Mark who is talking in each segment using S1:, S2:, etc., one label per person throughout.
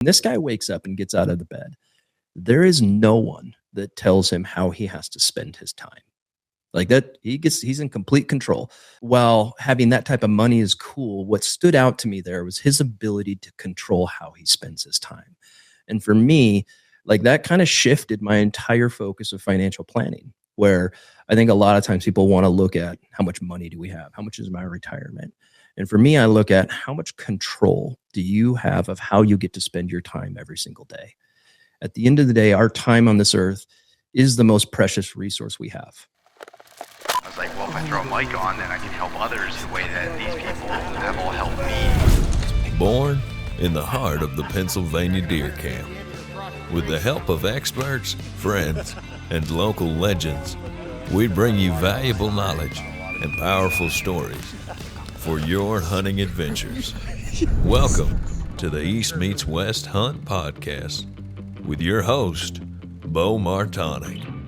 S1: This guy wakes up and gets out of the bed. There is no one that tells him how he has to spend his time. Like that, he's in complete control. While having that type of money is cool, what stood out to me there was his ability to control how he spends his time. And for me, like that kind of shifted my entire focus of financial planning, where I think a lot of times people want to look at how much money do we have? How much is my retirement? And for me, I look at how much control do you have of how you get to spend your time every single day? At the end of the day, our time on this earth is the most precious resource we have.
S2: I was like, well, if I throw a mic on, then I can help others the way that these people have all helped me.
S3: Born in the heart of the Pennsylvania deer camp, with the help of experts, friends, and local legends, we bring you valuable knowledge and powerful stories for your hunting adventures. Welcome to the East Meets West Hunt Podcast with your host, Beau Martonik.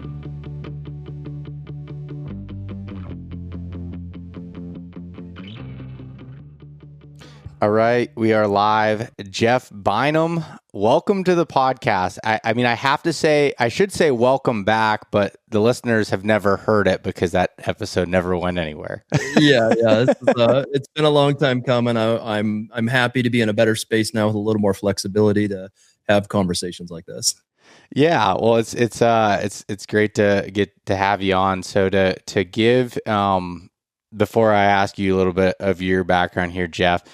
S4: All right, we are live. Jeff Bynum, welcome to the podcast. I mean, I should say welcome back, but the listeners have never heard it because that episode never went anywhere.
S1: Yeah. It's been a long time coming. I'm happy to be in a better space now with a little more flexibility to have conversations like this.
S4: Yeah, well, it's great to get to have you on. So to give before I ask you a little bit of your background here, Jeff.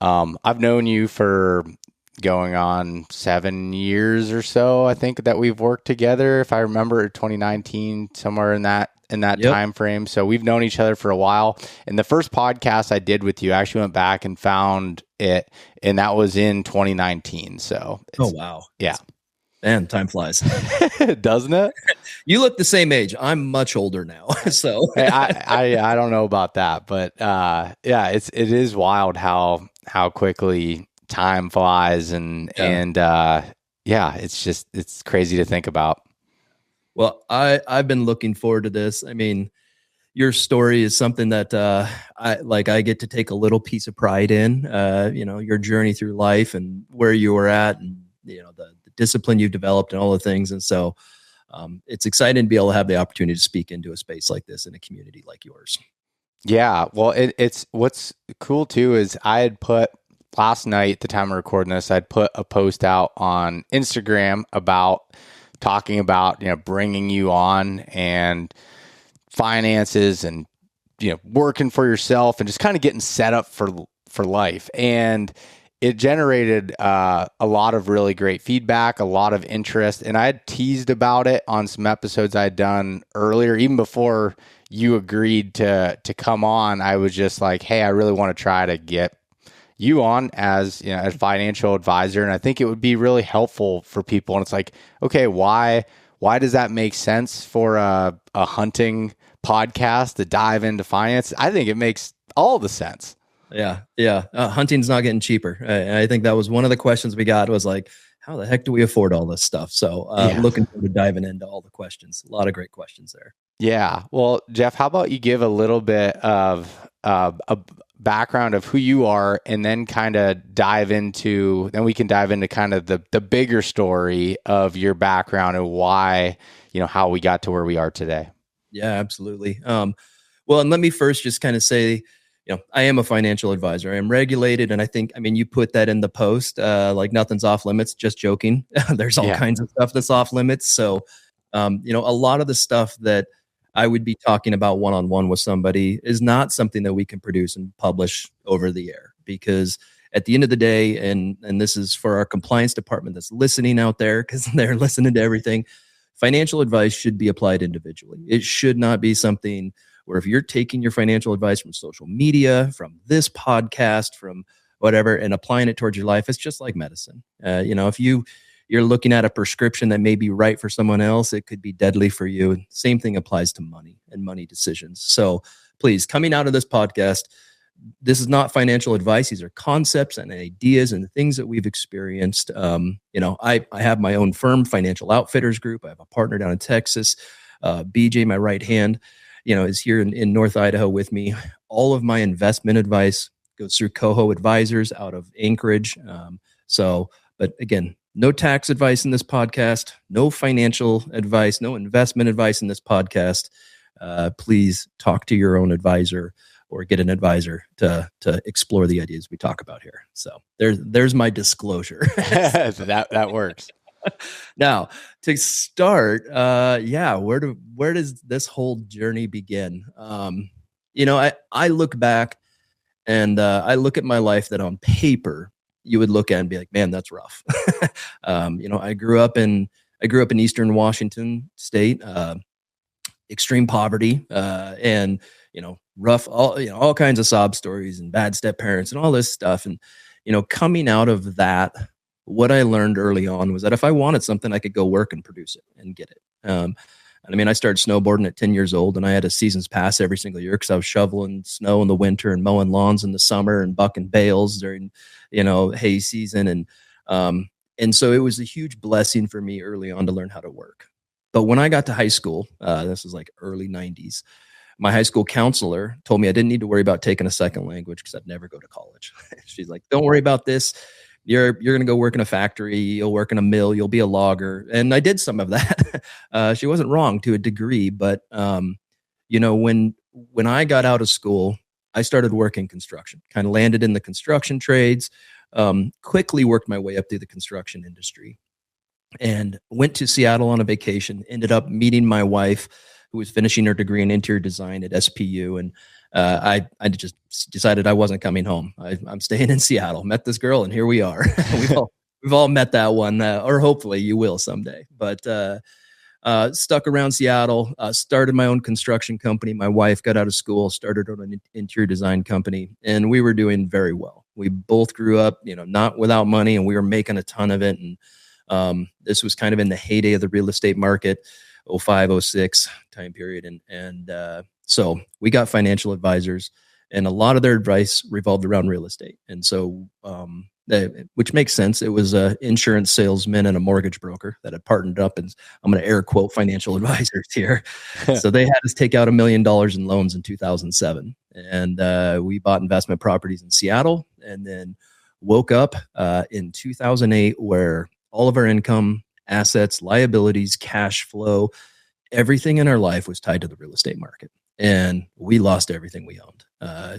S4: I've known you for going on 7 years or so. I think that we've worked together. If I remember, 2019, somewhere in that yep. time frame. So we've known each other for a while. And the first podcast I did with you, I actually went back and found it, and that was in 2019. So
S1: oh wow,
S4: yeah,
S1: man, time flies,
S4: doesn't it?
S1: You look the same age. I'm much older now, so
S4: hey, I don't know about that, but yeah, it is wild how quickly time flies and yeah, it's crazy to think about.
S1: Well, I've been looking forward to this. I mean, your story is something that I get to take a little piece of pride in. Your journey through life and where you were at, and the discipline you've developed and all the things. And so it's exciting to be able to have the opportunity to speak into a space like this in a community like yours. Yeah.
S4: Well, it's what's cool too is I had put last night, the time of recording this, I'd put a post out on Instagram about talking about, bringing you on and finances and, working for yourself and just kind of getting set up for life. And it generated a lot of really great feedback, a lot of interest. And I had teased about it on some episodes I'd done earlier, even before you agreed to come on. I was just like, hey, I really want to try to get you on as a financial advisor. And I think it would be really helpful for people. And it's like, okay, why does that make sense for a hunting podcast to dive into finance? I think it makes all the sense.
S1: Yeah. Hunting's not getting cheaper. I think that was one of the questions we got was like, how the heck do we afford all this stuff? So looking forward to diving into all the questions. A lot of great questions there.
S4: Yeah. Well, Jeff, how about you give a little bit of a background of who you are, and then we can dive into kind of the bigger story of your background and why, how we got to where we are today.
S1: Yeah, absolutely. Well, and let me first just kind of say, I am a financial advisor. I am regulated. And I think, you put that in the post, like nothing's off limits, just joking. There's all kinds of stuff that's off limits. So, a lot of the stuff that I would be talking about one-on-one with somebody is not something that we can produce and publish over the air, because at the end of the day, and this is for our compliance department that's listening out there, because they're listening to everything, financial advice should be applied individually. It should not be something where if you're taking your financial advice from social media, from this podcast, from whatever, and applying it towards your life, it's just like medicine. If you're looking at a prescription that may be right for someone else, it could be deadly for you. Same thing applies to money and money decisions. So please, coming out of this podcast, this is not financial advice. These are concepts and ideas and things that we've experienced. I have my own firm, Financial Outfitters Group. I have a partner down in Texas. BJ, my right hand, is here in North Idaho with me. All of my investment advice goes through Coho Advisors out of Anchorage. But again, no tax advice in this podcast, no financial advice, no investment advice in this podcast. Please talk to your own advisor or get an advisor to explore the ideas we talk about here. So there's my disclosure.
S4: that works.
S1: Now to start, where does this whole journey begin? I look back and I look at my life that on paper you would look at and be like, man, that's rough. I grew up in Eastern Washington State, extreme poverty, and rough, all kinds of sob stories and bad step parents and all this stuff. And coming out of that, what I learned early on was that if I wanted something, I could go work and produce it and get it. I started snowboarding at 10 years old, and I had a season's pass every single year because I was shoveling snow in the winter and mowing lawns in the summer and bucking bales during, hay season. And so it was a huge blessing for me early on to learn how to work. But when I got to high school, this was like early 90s, my high school counselor told me I didn't need to worry about taking a second language because I'd never go to college. She's like, don't worry about this. You're going to go work in a factory. You'll work in a mill. You'll be a logger. And I did some of that. She wasn't wrong to a degree, but when I got out of school, I started working construction, kind of landed in the construction trades, quickly worked my way up through the construction industry and went to Seattle on a vacation, ended up meeting my wife who was finishing her degree in interior design at SPU. And I just decided I wasn't coming home. I'm staying in Seattle. Met this girl, and here we are. we've all met that one, or hopefully you will someday. But stuck around Seattle. Started my own construction company. My wife got out of school, started an interior design company, and we were doing very well. We both grew up, not without money, and we were making a ton of it. And this was kind of in the heyday of the real estate market, 05, 06 time period, and so we got financial advisors, and a lot of their advice revolved around real estate. And so, which makes sense. It was an insurance salesman and a mortgage broker that had partnered up, and I'm going to air quote financial advisors here. So they had us take out $1 million in loans in 2007. And we bought investment properties in Seattle, and then woke up in 2008 where all of our income, assets, liabilities, cash flow, everything in our life was tied to the real estate market. And we lost everything we owned.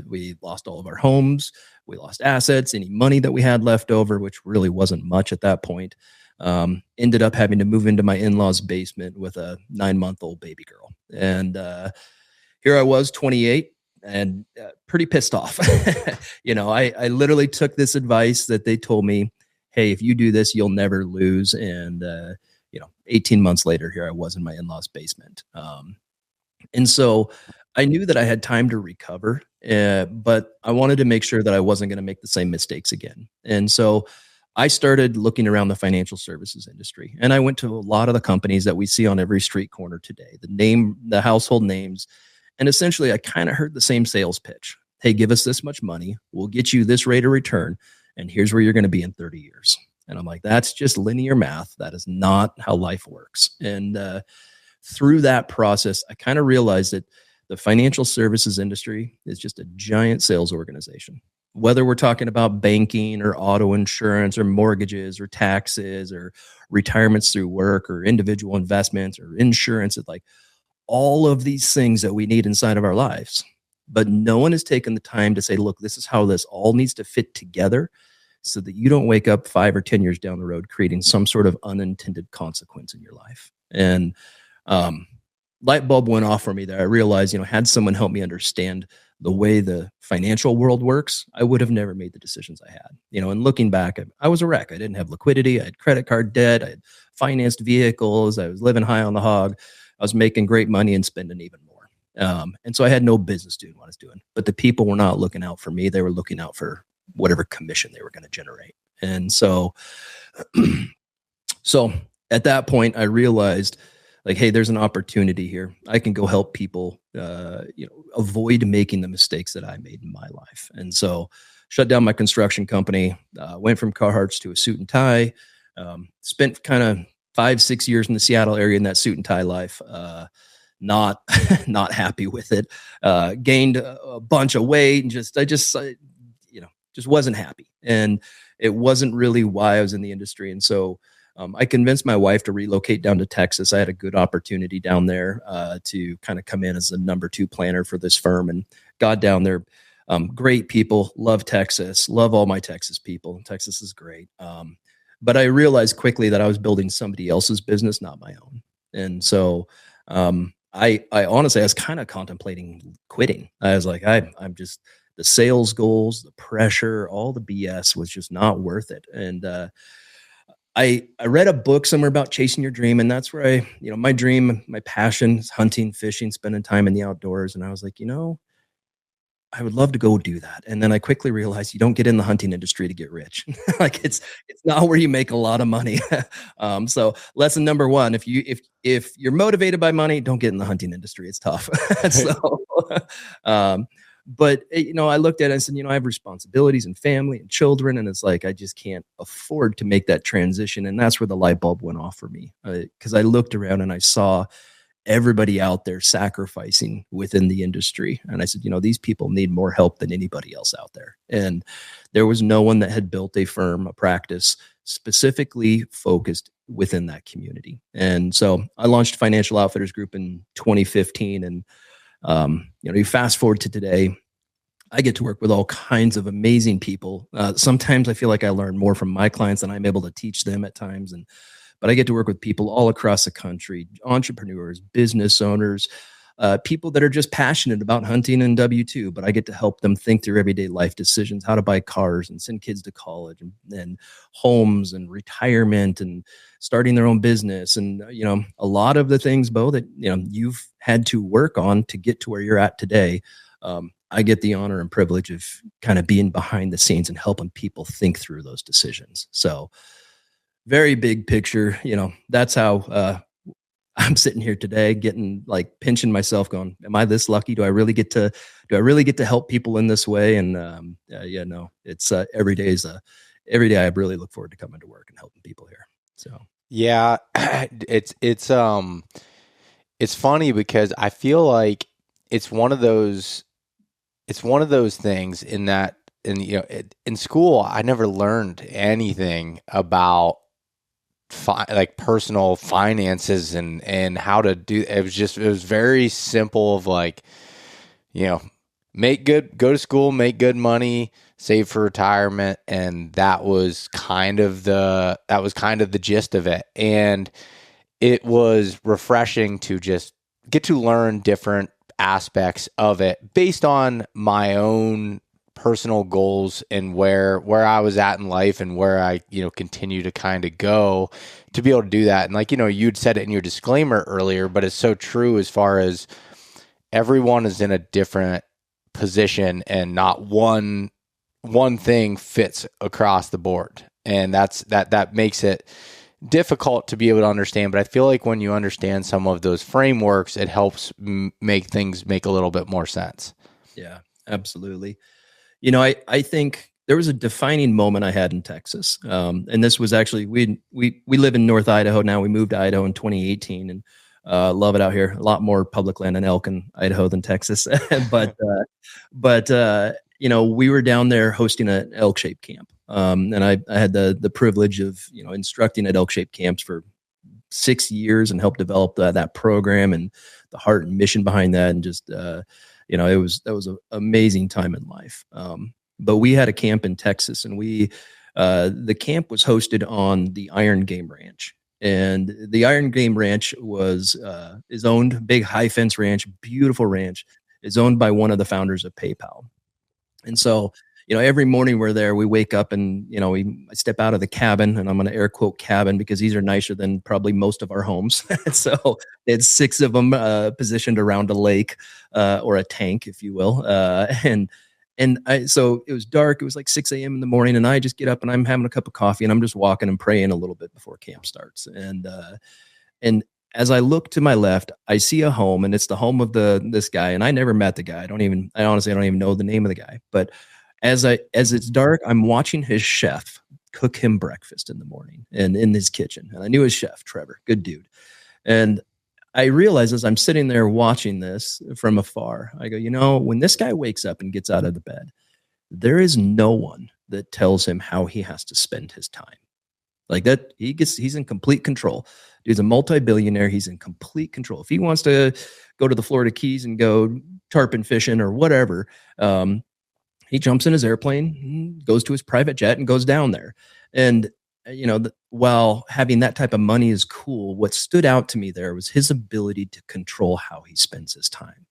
S1: We lost all of our homes. We lost assets, any money that we had left over, which really wasn't much at that point. Ended up having to move into my in-laws' basement with a 9-month-old baby girl. And here I was, 28, and pretty pissed off. I literally took this advice that they told me, hey, if you do this, you'll never lose. And 18 months later, here I was in my in-laws' basement. And so I knew that I had time to recover, but I wanted to make sure that I wasn't going to make the same mistakes again. And so I started looking around the financial services industry, and I went to a lot of the companies that we see on every street corner today, the household names. And essentially I kind of heard the same sales pitch. Hey, give us this much money. We'll get you this rate of return. And here's where you're going to be in 30 years. And I'm like, that's just linear math. That is not how life works. And through that process, I kind of realized that the financial services industry is just a giant sales organization. Whether we're talking about banking or auto insurance or mortgages or taxes or retirements through work or individual investments or insurance, it's like all of these things that we need inside of our lives. But no one has taken the time to say, look, this is how this all needs to fit together so that you don't wake up 5 or 10 years down the road creating some sort of unintended consequence in your life. And light bulb went off for me there. I realized, had someone help me understand the way the financial world works, I would have never made the decisions I had. And looking back, I was a wreck. I didn't have liquidity. I had credit card debt. I had financed vehicles. I was living high on the hog. I was making great money and spending even more. And so I had no business doing what I was doing. But the people were not looking out for me. They were looking out for whatever commission they were going to generate. And so, at that point, I realized, like, hey, there's an opportunity here. I can go help people, avoid making the mistakes that I made in my life. And so shut down my construction company, went from Carhartts to a suit and tie, spent kind of 5-6 years in the Seattle area in that suit and tie life. Not happy with it. Gained a bunch of weight and just wasn't happy. And it wasn't really why I was in the industry. And so I convinced my wife to relocate down to Texas. I had a good opportunity down there to kind of come in as the number 2 planner for this firm, and got down there. Great people, love Texas, love all my Texas people. Texas is great. But I realized quickly that I was building somebody else's business, not my own. And so I honestly, I was kind of contemplating quitting. I was like, I'm just, the sales goals, the pressure, all the BS was just not worth it. And I read a book somewhere about chasing your dream. And that's where my dream, my passion is hunting, fishing, spending time in the outdoors. And I was like, I would love to go do that. And then I quickly realized you don't get in the hunting industry to get rich. Like it's not where you make a lot of money. So lesson number 1, if you're motivated by money, don't get in the hunting industry. It's tough. But I looked at it and said, I have responsibilities and family and children. And it's like, I just can't afford to make that transition. And that's where the light bulb went off for me. Cause I looked around and I saw everybody out there sacrificing within the industry. And I said, these people need more help than anybody else out there. And there was no one that had built a firm, a practice specifically focused within that community. And so I launched Financial Outfitters Group in 2015. And, you fast forward to today, I get to work with all kinds of amazing people. Sometimes I feel like I learn more from my clients than I'm able to teach them at times. But I get to work with people all across the country, entrepreneurs, business owners, people that are just passionate about hunting and W-2, but I get to help them think through everyday life decisions, how to buy cars and send kids to college and homes and retirement and starting their own business. And, a lot of the things, Beau, that, you've had to work on to get to where you're at today. I get the honor and privilege of kind of being behind the scenes and helping people think through those decisions. So very big picture, that's how I'm sitting here today, getting like pinching myself going, am I this lucky? Do I really get to help people in this way? And no, it's every day I really look forward to coming to work and helping people here. So
S4: yeah, it's funny because I feel like it's one of those things in that, in school, I never learned anything about like personal finances and how to do it. It was very simple of like, go to school, make good money, save for retirement. And that was kind of the gist of it. And it was refreshing to just get to learn different aspects of it based on my own personal goals and where I was at in life and where I, continue to kind of go to be able to do that. And like, you'd said it in your disclaimer earlier, but it's so true as far as everyone is in a different position and not one thing fits across the board. And that makes it difficult to be able to understand. But I feel like when you understand some of those frameworks, it helps make things make a little bit more sense.
S1: Yeah, absolutely. I think there was a defining moment I had in Texas. And this was actually, we live in North Idaho now. We moved to Idaho in 2018 and love it out here. A lot more public land and elk in Idaho than Texas. but we were down there hosting an elk shape camp. And I had the privilege of, instructing at elk shape camps for 6 years and helped develop that program and the heart and mission behind that. And just, that was an amazing time in life. But we had a camp in Texas, and the camp was hosted on the Iron Game Ranch, and the Iron Game Ranch is owned, big high fence ranch, beautiful ranch, is owned by one of the founders of PayPal. And so, every morning we're there, we wake up and, I step out of the cabin, and I'm going to air quote cabin because these are nicer than probably most of our homes. So it's 6 of them positioned around a lake or a tank, if you will. So it was dark. It was like 6 a.m. in the morning, and I just get up and I'm having a cup of coffee and I'm just walking and praying a little bit before camp starts. And as I look to my left, I see a home, and it's the home of this guy. And I never met the guy. I honestly don't even know the name of the guy. But as it's dark, I'm watching his chef cook him breakfast in the morning and in his kitchen. And I knew his chef, Trevor, good dude. And I realized as I'm sitting there watching this from afar, I go, when this guy wakes up and gets out of the bed, there is no one that tells him how he has to spend his time. Like that, he's in complete control. Dude's a multi-billionaire. He's in complete control. If he wants to go to the Florida Keys and go tarpon fishing or whatever, he jumps in his airplane, goes to his private jet, and goes down there. And while having that type of money is cool, what stood out to me there was his ability to control how he spends his time.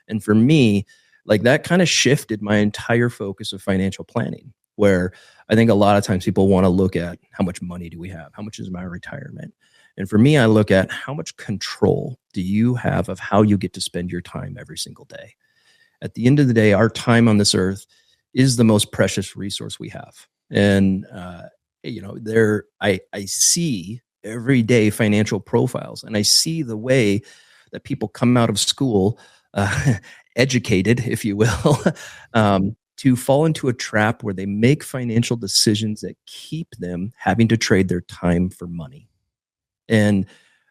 S1: And for me, like that kind of shifted my entire focus of financial planning, where I think a lot of times people want to look at how much money do we have? How much is my retirement? And for me, I look at how much control do you have of how you get to spend your time every single day. At the end of the day, our time on this earth is the most precious resource we have. And, I see every day financial profiles, and I see the way that people come out of school, educated, if you will, to fall into a trap where they make financial decisions that keep them having to trade their time for money. And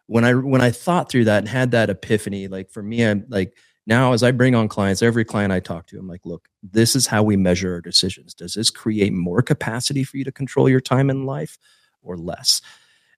S1: when I thought through that and had that epiphany, like for me, I'm like, now as I bring on clients, every client I talk to, I'm like, look, this is how we measure our decisions. Does this create more capacity for you to control your time in life or less?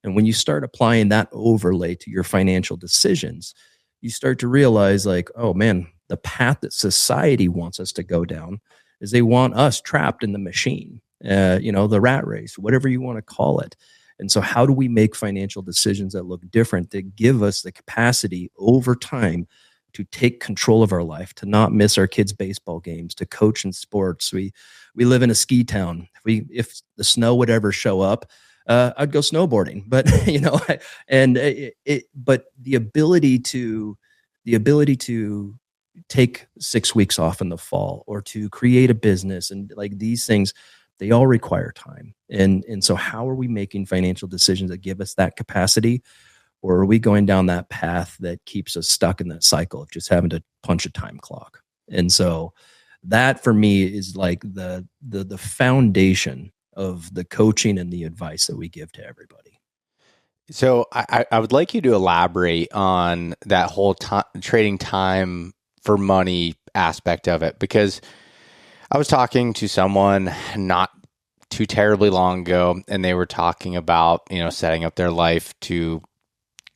S1: And when you start applying that overlay to your financial decisions, you start to realize like, oh man, the path that society wants us to go down is they want us trapped in the machine, the rat race, whatever you want to call it. And so how do we make financial decisions that look different, that give us the capacity over time to take control of our life, to not miss our kids' baseball games, to coach in sports? We live in a ski town. If the snow would ever show up, I'd go snowboarding. But but the ability to take 6 weeks off in the fall, or to create a business, and like these things, they all require time. And so how are we making financial decisions that give us that capacity? Or are we going down that path that keeps us stuck in that cycle of just having to punch a time clock? And so that for me is like the foundation of the coaching and the advice that we give to everybody.
S4: So I would like you to elaborate on that whole trading time for money aspect of it, because I was talking to someone not too terribly long ago, and they were talking about, setting up their life to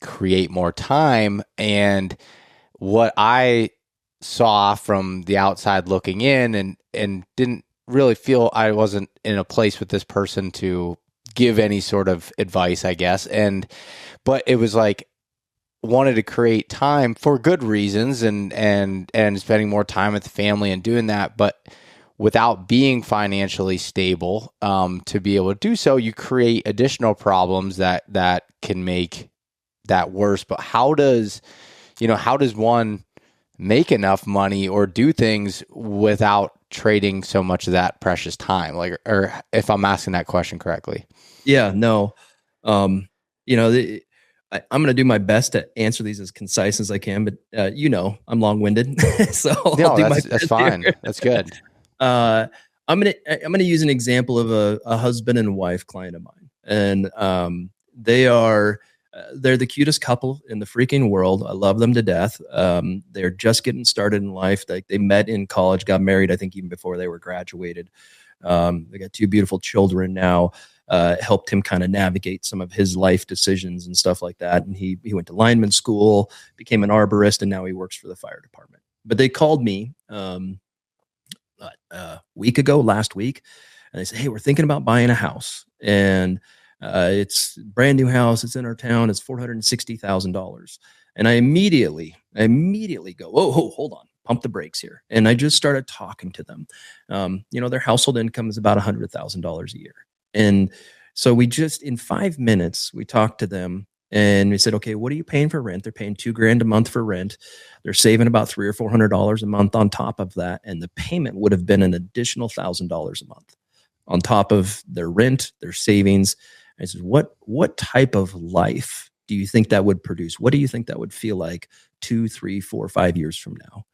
S4: create more time. And what I saw from the outside looking in, and didn't really feel I wasn't in a place with this person to give any sort of advice, I guess. But it was like, wanted to create time for good reasons and spending more time with the family and doing that, but without being financially stable, to be able to do so, you create additional problems that can make that worse. But how does one make enough money or do things without trading so much of that precious time? Like, or if I'm asking that question correctly.
S1: Yeah, no. I'm going to do my best to answer these as concise as I can, but I'm long-winded, so
S4: no, that's fine. Here. That's good.
S1: I'm going to use an example of a husband and wife client of mine, and they're the cutest couple in the freaking world. I love them to death. They're just getting started in life. They met in college, got married, I think even before they were graduated. They got 2 beautiful children now. Helped him kind of navigate some of his life decisions and stuff like that. And he went to lineman school, became an arborist, and now he works for the fire department. But they called me last week, and they said, hey, we're thinking about buying a house. And it's a brand new house. It's in our town. It's $460,000. And I immediately go, oh, hold on, pump the brakes here. And I just started talking to them. Their household income is about $100,000 a year. And so we just, in 5 minutes, we talked to them and we said, okay, what are you paying for rent? They're paying $2,000 a month for rent. They're saving about $300 or $400 a month on top of that. And the payment would have been an additional $1,000 a month on top of their rent, their savings. And I said, what type of life do you think that would produce? What do you think that would feel like 2, 3, 4, 5 years from now?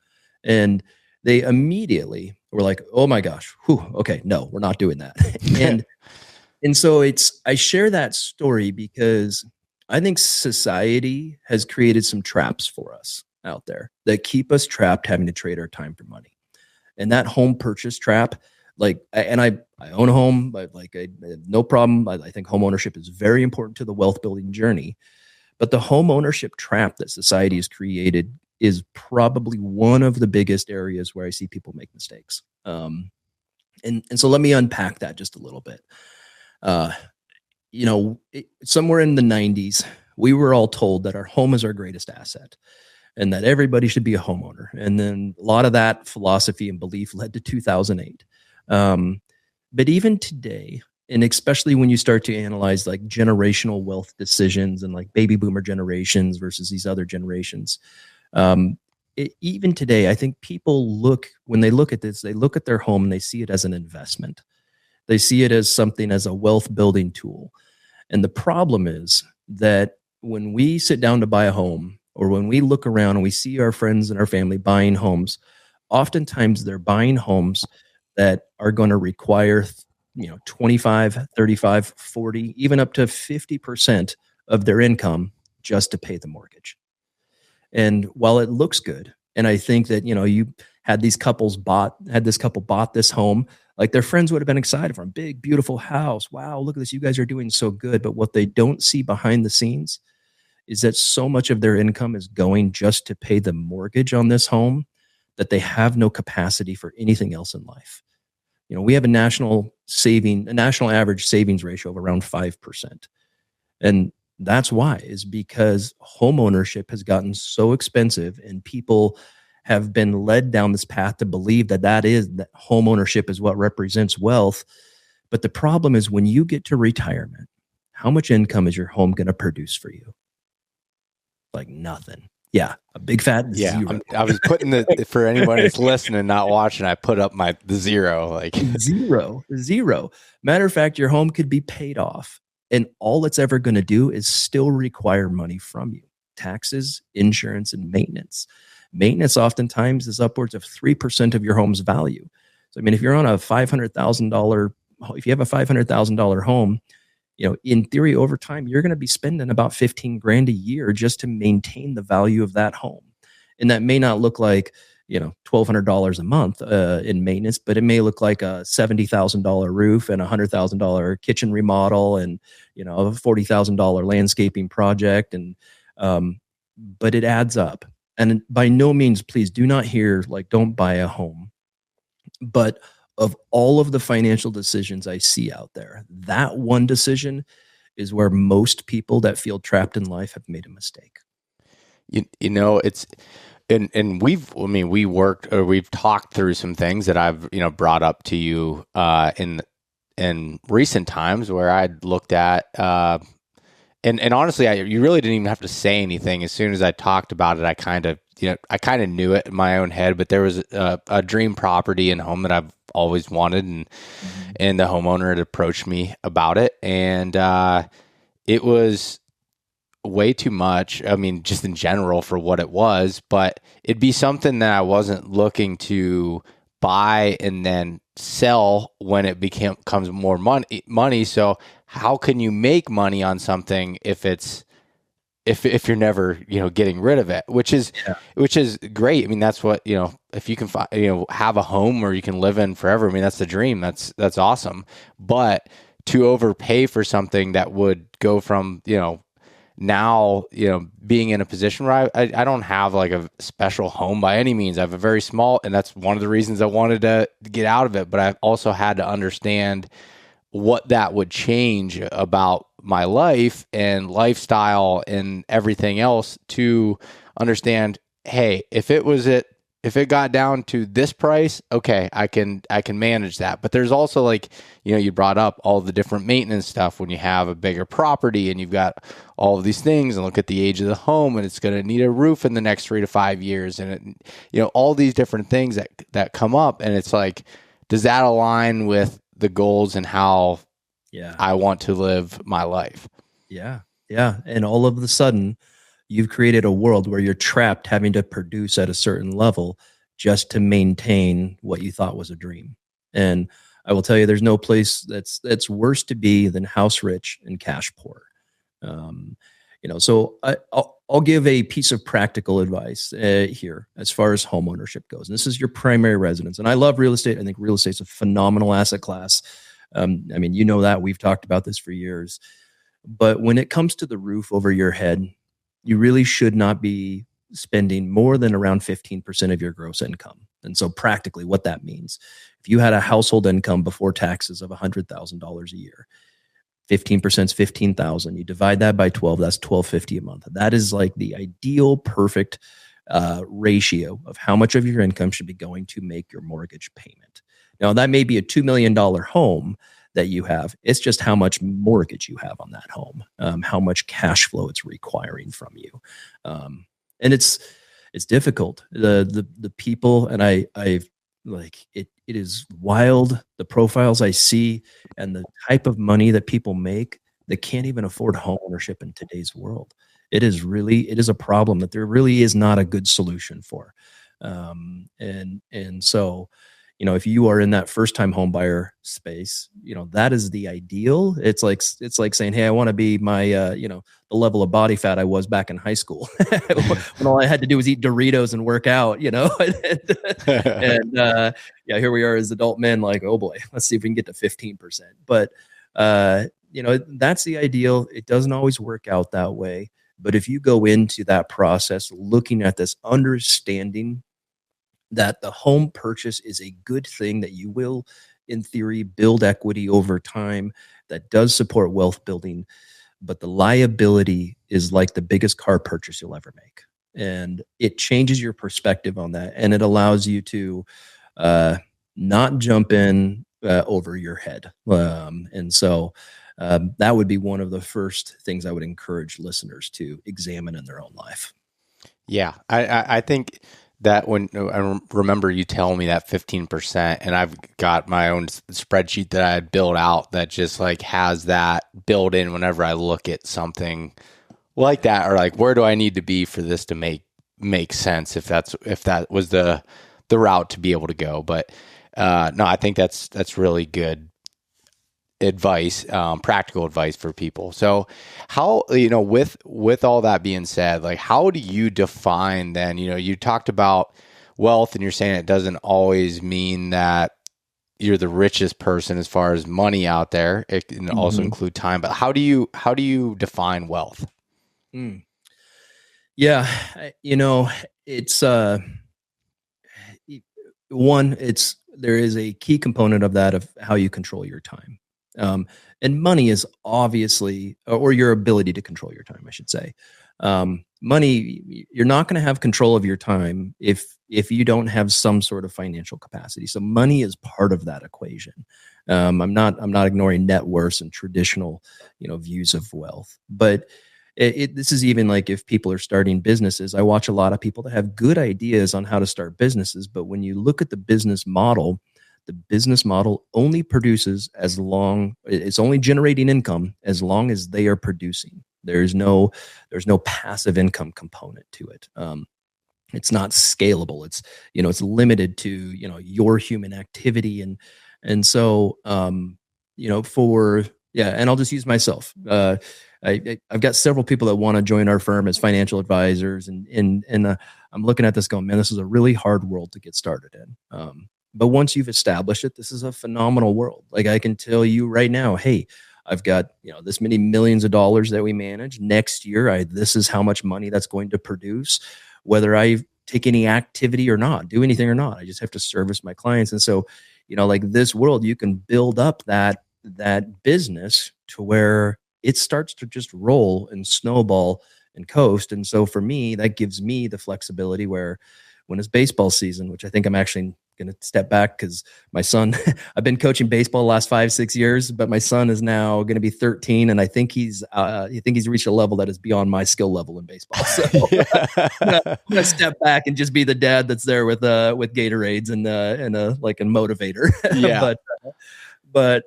S1: And they immediately were like, oh my gosh, okay, no, we're not doing that. And so I share that story because I think society has created some traps for us out there that keep us trapped having to trade our time for money. And that home purchase trap, I own a home, but I no problem. I think home ownership is very important to the wealth building journey. But the home ownership trap that society has created is probably one of the biggest areas where I see people make mistakes. And so let me unpack that just a little bit. Somewhere in the 90s, we were all told that our home is our greatest asset and that everybody should be a homeowner. And then a lot of that philosophy and belief led to 2008. But even today, and especially when you start to analyze like generational wealth decisions and like baby boomer generations versus these other generations, even today, I think people when they look at this, they look at their home and they see it as an investment. They see it as something, as a wealth building tool. And the problem is that when we sit down to buy a home, or when we look around and we see our friends and our family buying homes, oftentimes they're buying homes that are going to require 25, 35, 40, even up to 50% of their income just to pay the mortgage. And while it looks good, and I think that, you had this couple bought this home, like their friends would have been excited for them. Big, beautiful house. Wow, look at this. You guys are doing so good. But what they don't see behind the scenes is that so much of their income is going just to pay the mortgage on this home that they have no capacity for anything else in life. We have a national average savings ratio of around 5%. And that's why, is because home ownership has gotten so expensive and people have been led down this path to believe that home ownership is what represents wealth. But the problem is, when you get to retirement, how much income is your home going to produce for you? Like nothing. Yeah. A big fat zero.
S4: I was putting for anyone that's listening, not watching, I put up the zero, like
S1: zero. Matter of fact, your home could be paid off, and all it's ever going to do is still require money from you: taxes, insurance, and maintenance. Maintenance oftentimes is upwards of 3% of your home's value. So, if you're on if you have a $500,000 home, in theory, over time, you're going to be spending about $15,000 a year just to maintain the value of that home. And that may not look like, $1,200 a month in maintenance, but it may look like a $70,000 roof and a $100,000 kitchen remodel and, a $40,000 landscaping project. And, but it adds up. And by no means, please do not hear, don't buy a home. But of all of the financial decisions I see out there, that one decision is where most people that feel trapped in life have made a mistake.
S4: It's, and we've talked through some things that I've, brought up to you, in recent times where I'd looked at, and honestly, you really didn't even have to say anything. As soon as I talked about it, I kind of knew it in my own head, but there was a dream property and home that I've always wanted, and the homeowner had approached me about it, and it was way too much. Just in general for what it was, but it'd be something that I wasn't looking to buy and then sell when it becomes more money. So how can you make money on something if you're never, getting rid of it, which is great. That's what, if you can have a home where you can live in forever. That's the dream. That's awesome. But to overpay for something that would go from, now, being in a position where I don't have like a special home by any means. I have a very small, and that's one of the reasons I wanted to get out of it. But I also had to understand what that would change about my life and lifestyle and everything else to understand, hey, if it got down to this price, okay, I can manage that. But there's also you brought up all the different maintenance stuff when you have a bigger property and you've got all of these things, and look at the age of the home, and it's going to need a roof in the next 3 to 5 years. And all these different things that come up, and it's does that align with the goals and how I want to live my life?
S1: Yeah. And all of a sudden, you've created a world where you're trapped having to produce at a certain level just to maintain what you thought was a dream. And I will tell you, there's no place that's worse to be than house rich and cash poor. So I'll give a piece of practical advice here as far as homeownership goes. And this is your primary residence. And I love real estate. I think real estate is a phenomenal asset class. I mean, you know that we've talked about this for years. But when it comes to the roof over your head, you really should not be spending more than around 15% of your gross income. And so practically what that means, if you had a household income before taxes of $100,000 a year, 15% is 15,000. You divide that by 12, that's $1,250 a month. That is like the ideal, perfect ratio of how much of your income should be going to make your mortgage payment. Now, that may be a $2 million home that you have. It's just how much mortgage you have on that home, how much cash flow it's requiring from you. And it's difficult. The people, and I've like it is wild, the profiles I see and the type of money that people make that can't even afford home ownership in today's world. It is a problem that there really is not a good solution for. And so, you know, if you are in that first time home buyer space, you know, that is the ideal. It's like saying, hey, I want to be my, the level of body fat I was back in high school when all I had to do was eat Doritos and work out, you know, and here we are as adult men, like, oh boy, let's see if we can get to 15%. But, that's the ideal. It doesn't always work out that way. But if you go into that process, looking at this, understanding that the home purchase is a good thing, that you will, in theory, build equity over time, that does support wealth building, but the liability is like the biggest car purchase you'll ever make. And it changes your perspective on that. And it allows you to not jump in over your head. And so that would be one of the first things I would encourage listeners to examine in their own life.
S4: Yeah, I think that when I remember you telling me that 15%, and I've got my own spreadsheet that I had built out that just like has that built in whenever I look at something like that, or like, where do I need to be for this to make sense, if that was the route to be able to go. But no, I think that's really good advice, practical advice for people. So how, with all that being said, like, how do you define then, you talked about wealth and you're saying it doesn't always mean that you're the richest person as far as money out there. It can also include time, but how do you define wealth?
S1: Yeah. It's there is a key component of that, of how you control your time. And money is obviously, or your ability to control your time, I should say. Money, you're not going to have control of your time if you don't have some sort of financial capacity. So money is part of that equation. I'm not ignoring net worth and traditional, views of wealth, but this is even like if people are starting businesses. I watch a lot of people that have good ideas on how to start businesses, but when you look at the business model only produces it's only generating income as long as they are producing. There's no passive income component to it. It's not scalable. It's limited to, your human activity. And so, and I'll just use myself. I've got several people that want to join our firm as financial advisors, and I'm looking at this going, man, this is a really hard world to get started in. But once you've established it, this is a phenomenal world. Like, I can tell you right now, hey, I've got, this many millions of dollars that we manage. Next year, this is how much money that's going to produce, whether I take any activity or not, do anything or not. I just have to service my clients. And so, like this world, you can build up that business to where it starts to just roll and snowball and coast. And so for me, that gives me the flexibility where when it's baseball season, which I think I'm actually going to step back because my son, I've been coaching baseball the last 5-6 years, but my son is now going to be 13. And I think he's reached a level that is beyond my skill level in baseball. So I'm going to step back and just be the dad that's there with Gatorades and a motivator.
S4: Yeah.
S1: but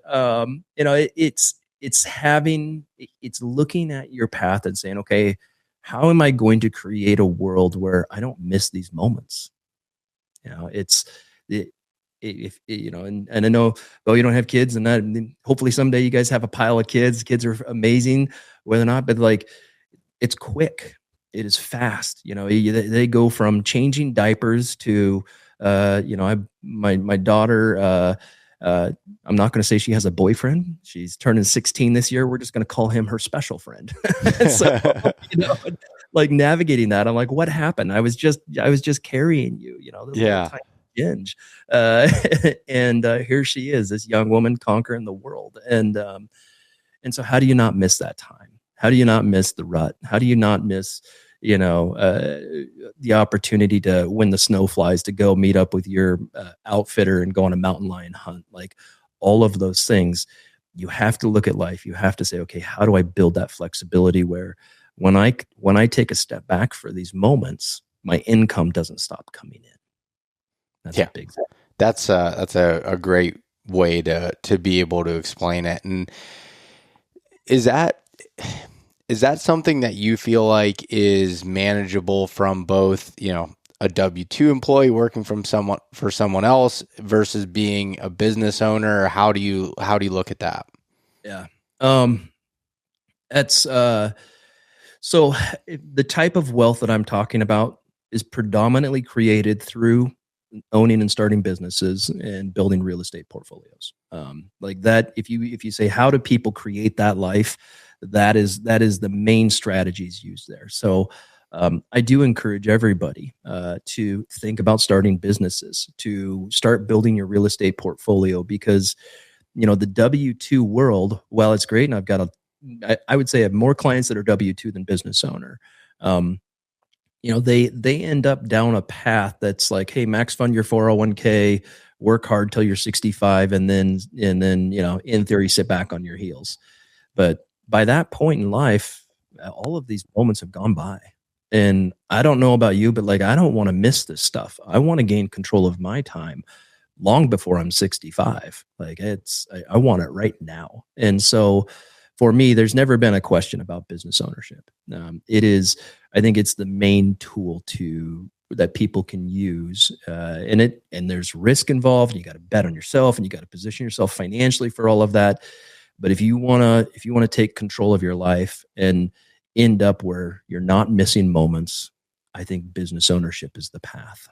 S1: it's looking at your path and saying, okay, how am I going to create a world where I don't miss these moments? And I know, you don't have kids, and that hopefully someday you guys have a pile of kids. Kids are amazing, whether or not, but like, it's quick. it is fast. They go from changing diapers to, my daughter, I'm not going to say she has a boyfriend. She's turning 16 this year. We're just going to call him her special friend. So, like navigating that, I'm like, what happened? I was just carrying you, this little tiny ginge. And here she is, this young woman conquering the world. And so how do you not miss that time? How do you not miss the rut? How do you not miss, the opportunity to, when the snow flies, to go meet up with your outfitter and go on a mountain lion hunt? Like all of those things, you have to look at life. You have to say, okay, how do I build that flexibility where when I take a step back for these moments, my income doesn't stop coming in? That's a big thing.
S4: That's a great way to be able to explain it. And is that something that you feel like is manageable from both, a W-2 employee working for someone else versus being a business owner? Or how do you look at that?
S1: Yeah. That's so the type of wealth that I'm talking about is predominantly created through owning and starting businesses and building real estate portfolios. Like that, if you say, how do people create that life? That is the main strategies used there. So I do encourage everybody to think about starting businesses, to start building your real estate portfolio, because the W-2 world, while it's great, and I've got I would say I have more clients that are W-2 than business owner. They end up down a path that's like, hey, max fund your 401k, work hard till you're 65, and then in theory, sit back on your heels. But by that point in life, all of these moments have gone by. And I don't know about you, but like, I don't want to miss this stuff. I want to gain control of my time long before I'm 65. Like I want it right now. And so for me, there's never been a question about business ownership. I think it's the main tool that people can use, and there's risk involved. You got to bet on yourself, and you got to position yourself financially for all of that. But if you want to take control of your life and end up where you're not missing moments, I think business ownership is the path.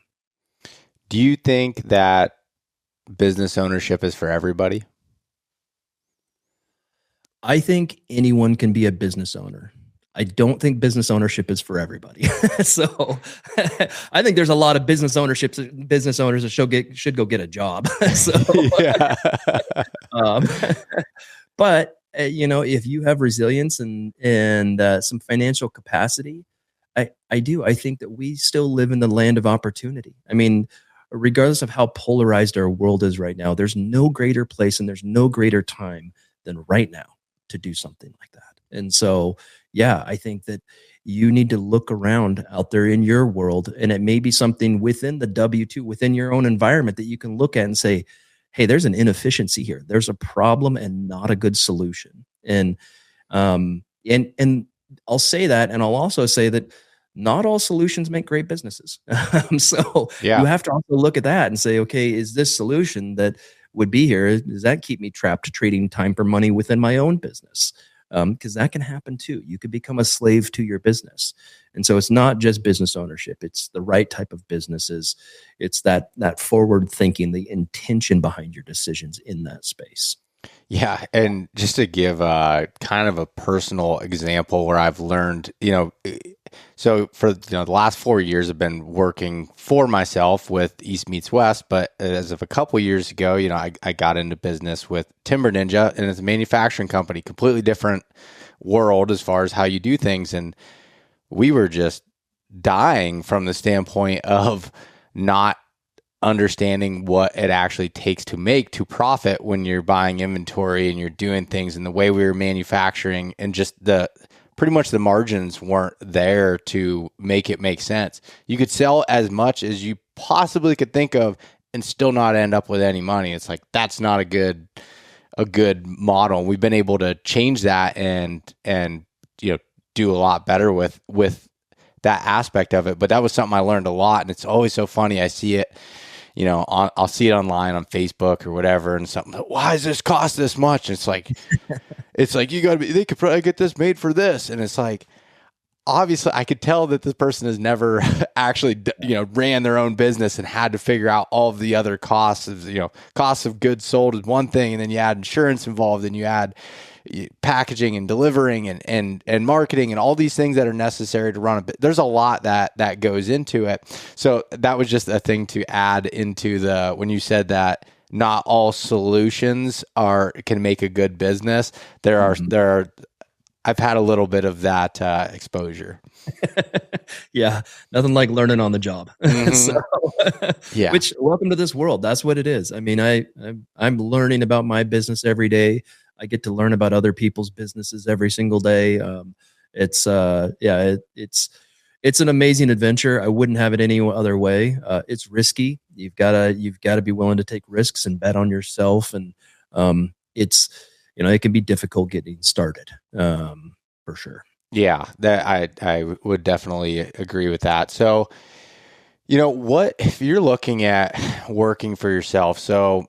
S4: Do you think that business ownership is for everybody?
S1: I think anyone can be a business owner. I don't think business ownership is for everybody. So I think there's a lot of business owners that should go get a job. So, but if you have resilience and some financial capacity, I think that we still live in the land of opportunity. I mean, regardless of how polarized our world is right now, there's no greater place and there's no greater time than right now to do something like that. And so, yeah, I think that you need to look around out there in your world, and it may be something within the W-2, within your own environment, that you can look at and say, hey, there's an inefficiency here. There's a problem and not a good solution. And I'll say that, and I'll also say that not all solutions make great businesses. So you have to also look at that and say, okay, is this solution that would be here, does that keep me trapped to trading time for money within my own business? Because that can happen too. You could become a slave to your business. And so it's not just business ownership. It's the right type of businesses. It's that forward thinking, the intention behind your decisions in that space.
S4: Yeah. And just to give kind of a personal example where I've learned, so for the last 4 years, I've been working for myself with East Meets West. But as of a couple years ago, I got into business with Timber Ninja, and it's a manufacturing company, completely different world as far as how you do things. And we were just dying from the standpoint of not understanding what it actually takes to profit when you're buying inventory and you're doing things, and the way we were manufacturing, and just pretty much the margins weren't there to make it make sense. You could sell as much as you possibly could think of and still not end up with any money. It's like, that's not a good model. We've been able to change that and do a lot better with that aspect of it. But that was something I learned a lot, and it's always so funny. I see it, I'll see it online on Facebook or whatever, and something like, why does this cost this much? And it's like, they could probably get this made for this. And it's like, obviously I could tell that this person has never actually, ran their own business and had to figure out all of the other costs of, costs of goods sold is one thing. And then you add insurance involved, and you add packaging and delivering and marketing and all these things that are necessary to run a bit. There's a lot that goes into it. So that was just a thing to add into when you said that not all solutions can make a good business. There are I've had a little bit of that exposure.
S1: Yeah, nothing like learning on the job. So,
S4: yeah.
S1: Which, welcome to this world. That's what it is. I mean, I'm learning about my business every day. I get to learn about other people's businesses every single day. It's an amazing adventure. I wouldn't have it any other way. It's risky. You've got to be willing to take risks and bet on yourself. And it can be difficult getting started, for sure.
S4: Yeah, that I would definitely agree with that. So, what if you're looking at working for yourself? So,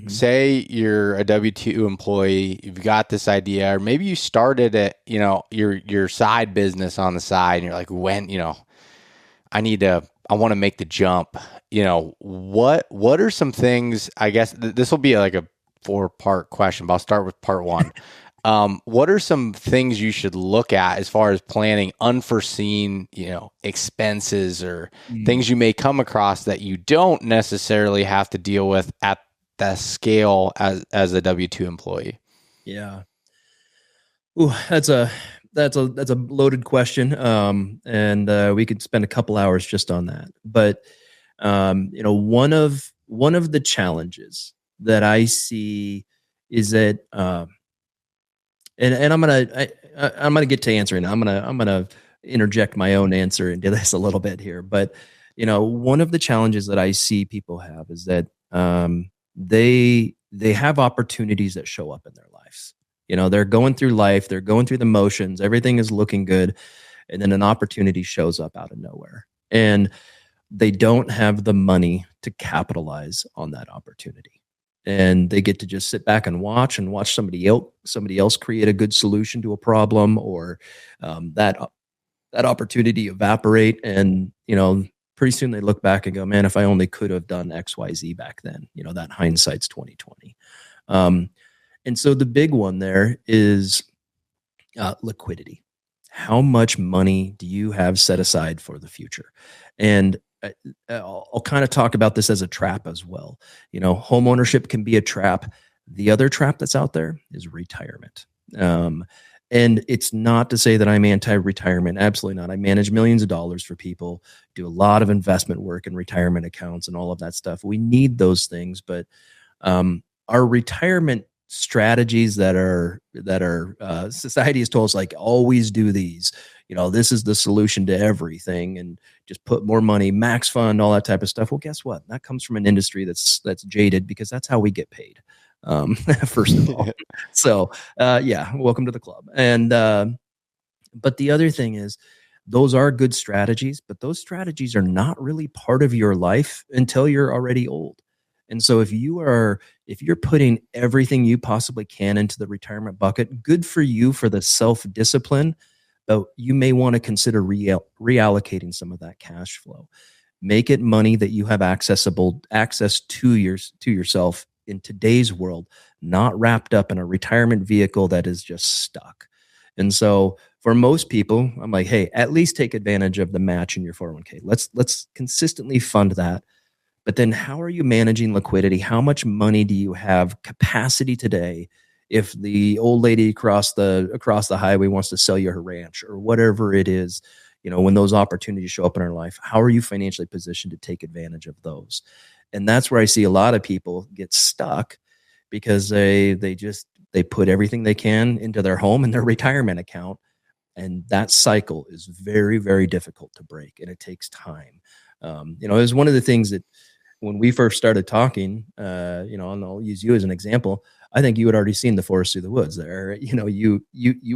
S4: say you're a W-2 employee, you've got this idea, or maybe you started at, your side business on the side, and you're like, I want to make the jump. What are some things? I guess this will be like a 4-part question, but I'll start with part 1. What are some things you should look at as far as planning unforeseen, expenses or things you may come across that you don't necessarily have to deal with at the scale as a W-2 employee?
S1: Yeah. Ooh, that's a loaded question. And we could spend a couple hours just on that. But one of the challenges that I see is that, and I'm gonna get to answering. I'm gonna interject my own answer into this a little bit here. But one of the challenges that I see people have is that they have opportunities that show up in their lives. They're going through life, they're going through the motions, everything is looking good, and then an opportunity shows up out of nowhere, and they don't have the money to capitalize on that opportunity. And they get to just sit back and watch somebody else create a good solution to a problem, or that opportunity evaporate. And pretty soon they look back and go, man, if I only could have done X, Y, Z back then. That hindsight's 2020. And so the big one there is liquidity. How much money do you have set aside for the future? And I'll kind of talk about this as a trap as well. Homeownership can be a trap. The other trap that's out there is retirement. And it's not to say that I'm anti-retirement. Absolutely not. I manage millions of dollars for people, do a lot of investment work in retirement accounts and all of that stuff. We need those things, but our retirement strategies that are society has told us, like, always do these. This is the solution to everything, and just put more money, max fund, all that type of stuff. Well, guess what? That comes from an industry that's jaded, because that's how we get paid. First of all. So, welcome to the club. And, but the other thing is, those are good strategies, but those strategies are not really part of your life until you're already old. And so if you're putting everything you possibly can into the retirement bucket, good for you for the self-discipline, but you may want to consider reallocating some of that cash flow. Make it money that you have access to yourself in today's world, not wrapped up in a retirement vehicle that is just stuck. And so for most people, I'm like, hey, at least take advantage of the match in your 401k. Let's consistently fund that. But then how are you managing liquidity? How much money do you have capacity today if the old lady across the highway wants to sell you her ranch, or whatever it is? When those opportunities show up in our life, how are you financially positioned to take advantage of those? And that's where I see a lot of people get stuck, because they put everything they can into their home and their retirement account. And that cycle is very, very difficult to break, and it takes time. It was one of the things that when we first started talking, and I'll use you as an example. I think you had already seen the forest through the woods there. You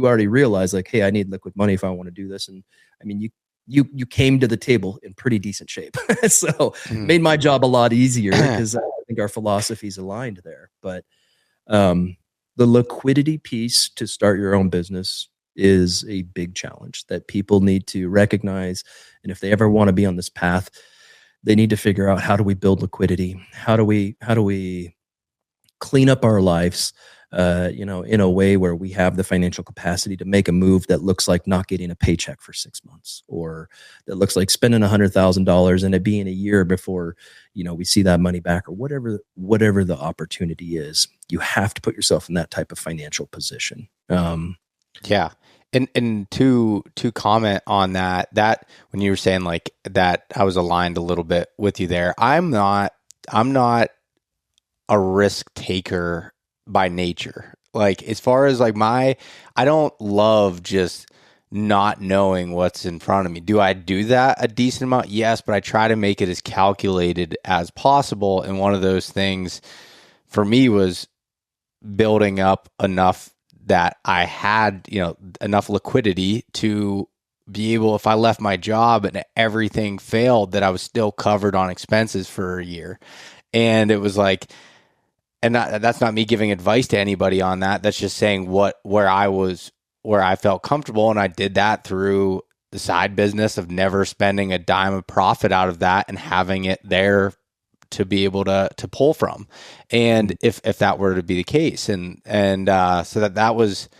S1: already realized, like, hey, I need liquid money if I want to do this. And I mean, you came to the table in pretty decent shape. So made my job a lot easier, because I think our philosophies aligned there. But the liquidity piece to start your own business is a big challenge that people need to recognize. And if they ever want to be on this path, they need to figure out, how do we build liquidity? How do we clean up our lives, in a way where we have the financial capacity to make a move that looks like not getting a paycheck for 6 months, or that looks like spending $100,000 and it being a year before, we see that money back, or whatever the opportunity is. You have to put yourself in that type of financial position.
S4: Yeah. And to comment on that when you were saying like that, I was aligned a little bit with you there. I'm not a risk taker by nature. Like, as far as like I don't love just not knowing what's in front of me. Do I do that a decent amount? Yes, but I try to make it as calculated as possible. And one of those things for me was building up enough that I had, enough liquidity to be able, if I left my job and everything failed, that I was still covered on expenses for a year. And it was like, and that's not me giving advice to anybody on that. That's just saying where I felt comfortable. And I did that through the side business of never spending a dime of profit out of that and having it there to be able to pull from. And if that were to be the case, and so that was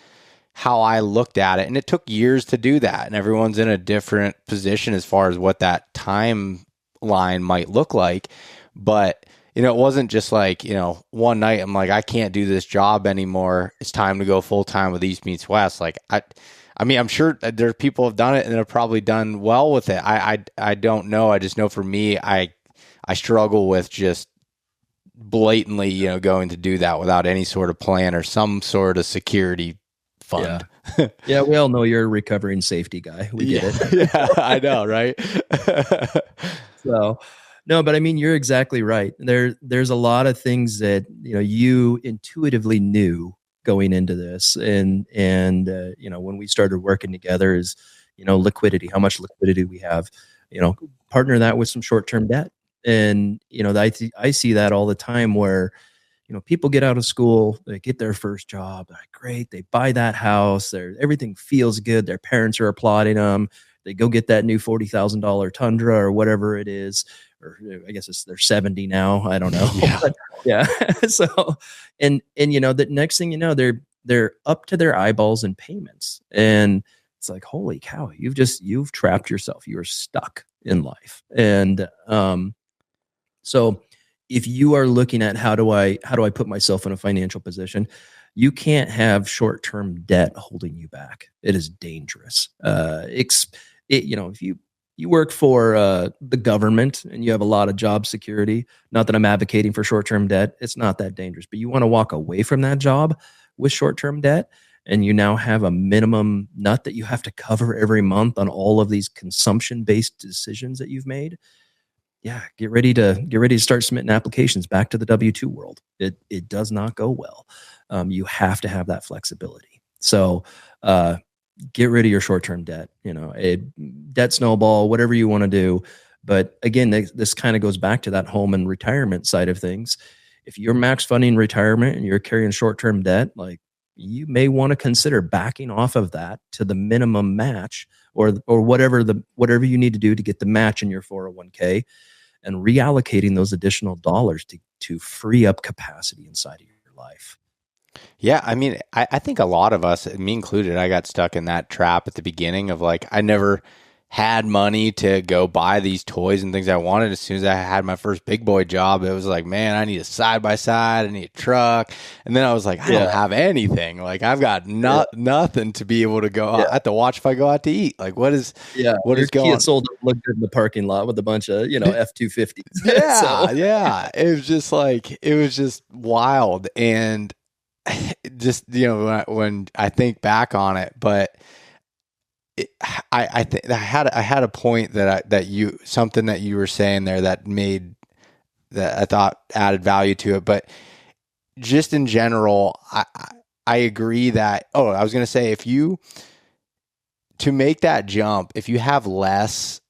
S4: how I looked at it. And it took years to do that. And everyone's in a different position as far as what that timeline might look like. But it wasn't just like, one night I'm like, I can't do this job anymore. It's time to go full time with East Meets West. Like, I mean, I'm sure there are people who have done it and have probably done well with it. I don't know. I just know for me, I struggle with just blatantly, going to do that without any sort of plan or some sort of security fund.
S1: Yeah, yeah, we all know you're a recovering safety guy. We get it.
S4: Yeah, I know, right?
S1: So, no, but I mean, you're exactly right. There's a lot of things that, you intuitively knew going into this. And when we started working together is, liquidity, how much liquidity we have, partner that with some short-term debt. And, I see that all the time where, people get out of school, they get their first job, like, great, they buy that house, everything feels good, their parents are applauding them, they go get that new $40,000 Tundra or whatever it is, or I guess they're 70 now, I don't know.
S4: Yeah.
S1: But, yeah. So, and the next thing you know, they're up to their eyeballs in payments, and it's like, holy cow, you've trapped yourself, you're stuck in life. And so if you are looking at how do I put myself in a financial position, you can't have short-term debt holding you back. It is dangerous. If you work for the government and you have a lot of job security, not that I'm advocating for short-term debt, it's not that dangerous, but you want to walk away from that job with short-term debt, and you now have a minimum nut that you have to cover every month on all of these consumption-based decisions that you've made. Yeah, get ready to start submitting applications back to the W-2 world. It does not go well. You have to have that flexibility. So get rid of your short-term debt. A debt snowball, whatever you want to do. But again, this kind of goes back to that home and retirement side of things. If you're max funding retirement and you're carrying short-term debt, like, you may want to consider backing off of that to the minimum match, or whatever you need to do to get the match in your 401k, and reallocating those additional dollars to free up capacity inside of your life.
S4: Yeah, I mean, I think a lot of us, me included, I got stuck in that trap at the beginning of like, I never had money to go buy these toys and things I wanted. As soon as I had my first big boy job, it was like, man, I need a side-by-side, I need a truck. And then I was like, I don't have anything. Like, I've got nothing to be able to go out. I have to watch if I go out to eat. Like, what is going on?
S1: Sold looked good in the parking lot with a bunch of, F-250s.
S4: Yeah, yeah. It was just like, it was just wild. And just, when I think back on it, but I think I had a point that something that you were saying there that I thought added value to it, but just in general, I agree that, I was going to say, to make that jump, if you have less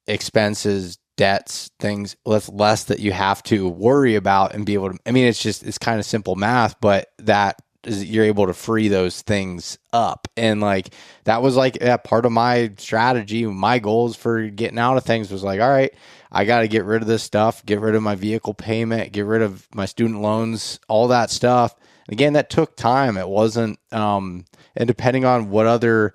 S4: expenses, debts, things less that you have to worry about and be able to, I mean, it's kind of simple math, but that is you're able to free those things up. And like, that was like part of my strategy. My goals for getting out of things was like, all right, I got to get rid of this stuff, get rid of my vehicle payment, get rid of my student loans, all that stuff. Again, that took time. It wasn't, and depending on what other,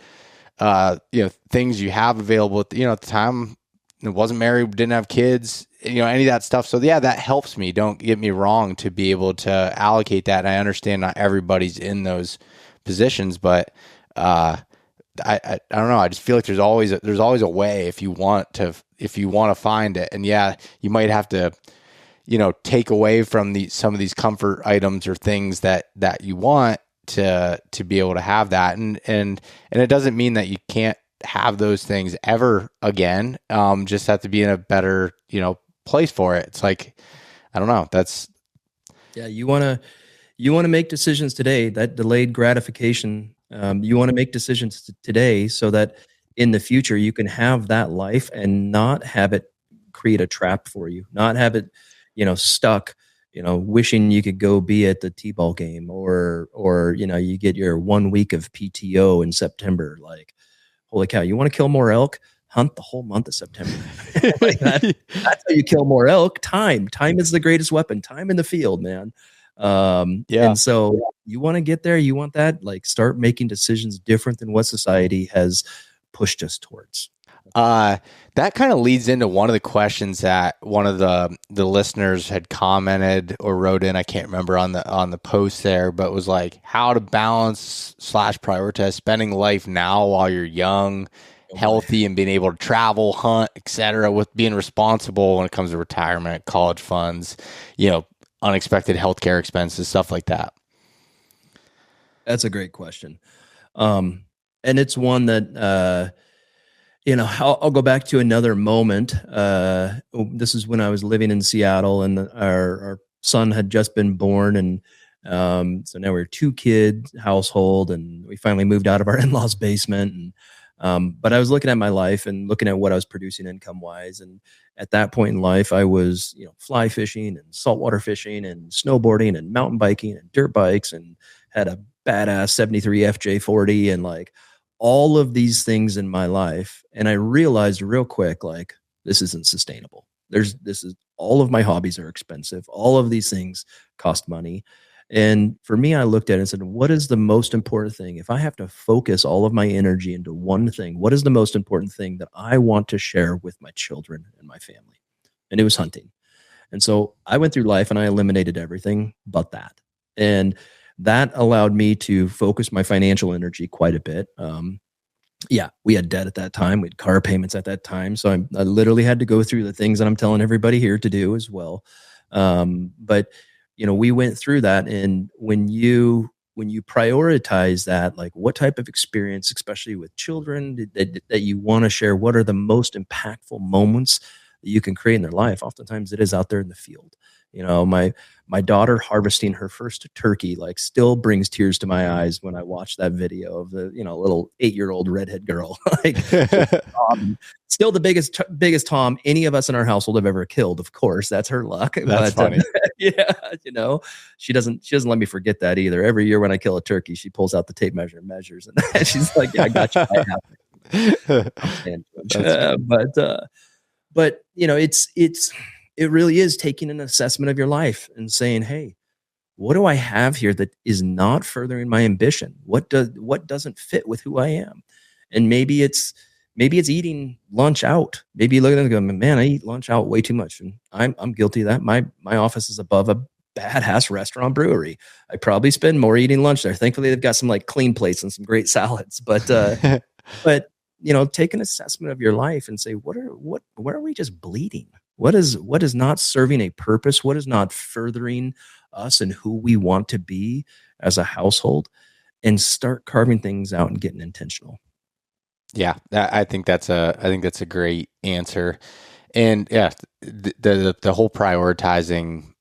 S4: things you have available at the time, it wasn't married, didn't have kids, any of that stuff. So yeah, that helps me. Don't get me wrong, to be able to allocate that. And I understand not everybody's in those positions, but, I don't know. I just feel like there's always a way if you want to find it. And yeah, you might have to, take away from some of these comfort items or things that you want to be able to have that. And it doesn't mean that you can't have those things ever again. Just have to be in a better, place for it. It's like, I don't know.
S1: You want to make decisions today. That delayed gratification. You want to make decisions today so that in the future you can have that life and not have it create a trap for you, not have it, stuck, wishing you could go be at the T-ball game or, you get your 1 week of PTO in September. Like, holy cow, you want to kill more elk? Hunt the whole month of September. Like that's how you kill more elk. Time is the greatest weapon. Time in the field, man. And so you want to get there. You want that, like, start making decisions different than what society has pushed us towards.
S4: That kind of leads into one of the questions that one of the listeners had commented or wrote in. I can't remember on the post there, but it was like how to balance / prioritize spending life now while you're young, healthy, and being able to travel, hunt, etc., with being responsible when it comes to retirement, college funds, unexpected healthcare expenses, stuff like that.
S1: That's a great question. And it's one that, I'll go back to another moment. This is when I was living in Seattle, and our son had just been born. And so now we're a 2-kid household, and we finally moved out of our in-laws' basement. And but I was looking at my life and looking at what I was producing income-wise. And at that point in life, I was, fly fishing and saltwater fishing and snowboarding and mountain biking and dirt bikes, and had a badass 73 FJ40 and like all of these things in my life. And I realized real quick, like, this isn't sustainable. All of my hobbies are expensive. All of these things cost money. And for me, I looked at it and said, what is the most important thing? If I have to focus all of my energy into one thing, what is the most important thing that I want to share with my children and my family? And it was hunting. And so I went through life and I eliminated everything but that. And that allowed me to focus my financial energy quite a bit. We had debt at that time. We had car payments at that time. So I literally had to go through the things that I'm telling everybody here to do as well. But we went through that. And when you prioritize that, like what type of experience, especially with children that you want to share, what are the most impactful moments that you can create in their life? Oftentimes it is out there in the field. My daughter harvesting her first turkey, like, still brings tears to my eyes when I watch that video of the, little 8-year-old redhead girl, like, still the biggest Tom any of us in our household have ever killed. Of course, that's her luck.
S4: That's funny.
S1: She doesn't let me forget that either. Every year when I kill a turkey, she pulls out the tape measure and measures, and she's like, "Yeah, I got you." But it really is taking an assessment of your life and saying, hey, what do I have here that is not furthering my ambition? What doesn't fit with who I am? And maybe it's eating lunch out. Maybe you look at it and go, man, I eat lunch out way too much. And I'm guilty of that. My office is above a badass restaurant brewery. I probably spend more eating lunch there. Thankfully, they've got some like clean plates and some great salads. But take an assessment of your life and say, where are we just bleeding? What is not serving a purpose? What is not furthering us and who we want to be as a household? And start carving things out and getting intentional.
S4: Yeah, I think that's a great answer. And yeah, the whole prioritizing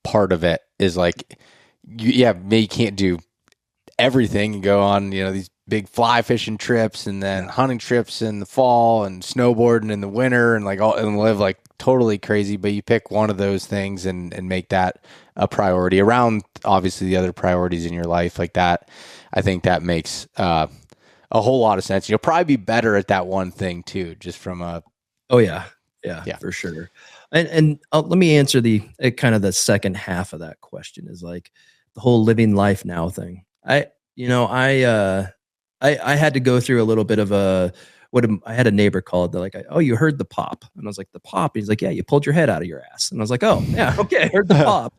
S4: part of it is like, you can't do everything and go on, these big fly fishing trips and then hunting trips in the fall and snowboarding in the winter and like all and live like totally crazy. But you pick one of those things and make that a priority around obviously the other priorities in your life like that. I think that makes a whole lot of sense. You'll probably be better at that one thing too, just from a.
S1: Oh yeah, for sure. And let me answer the kind of the second half of that question is like the whole living life now thing. I had to go through a little bit of I had a neighbor call it. They're like, oh, you heard the pop. And I was like, the pop? He's like, yeah, you pulled your head out of your ass. And I was like, oh yeah, okay, I heard the pop.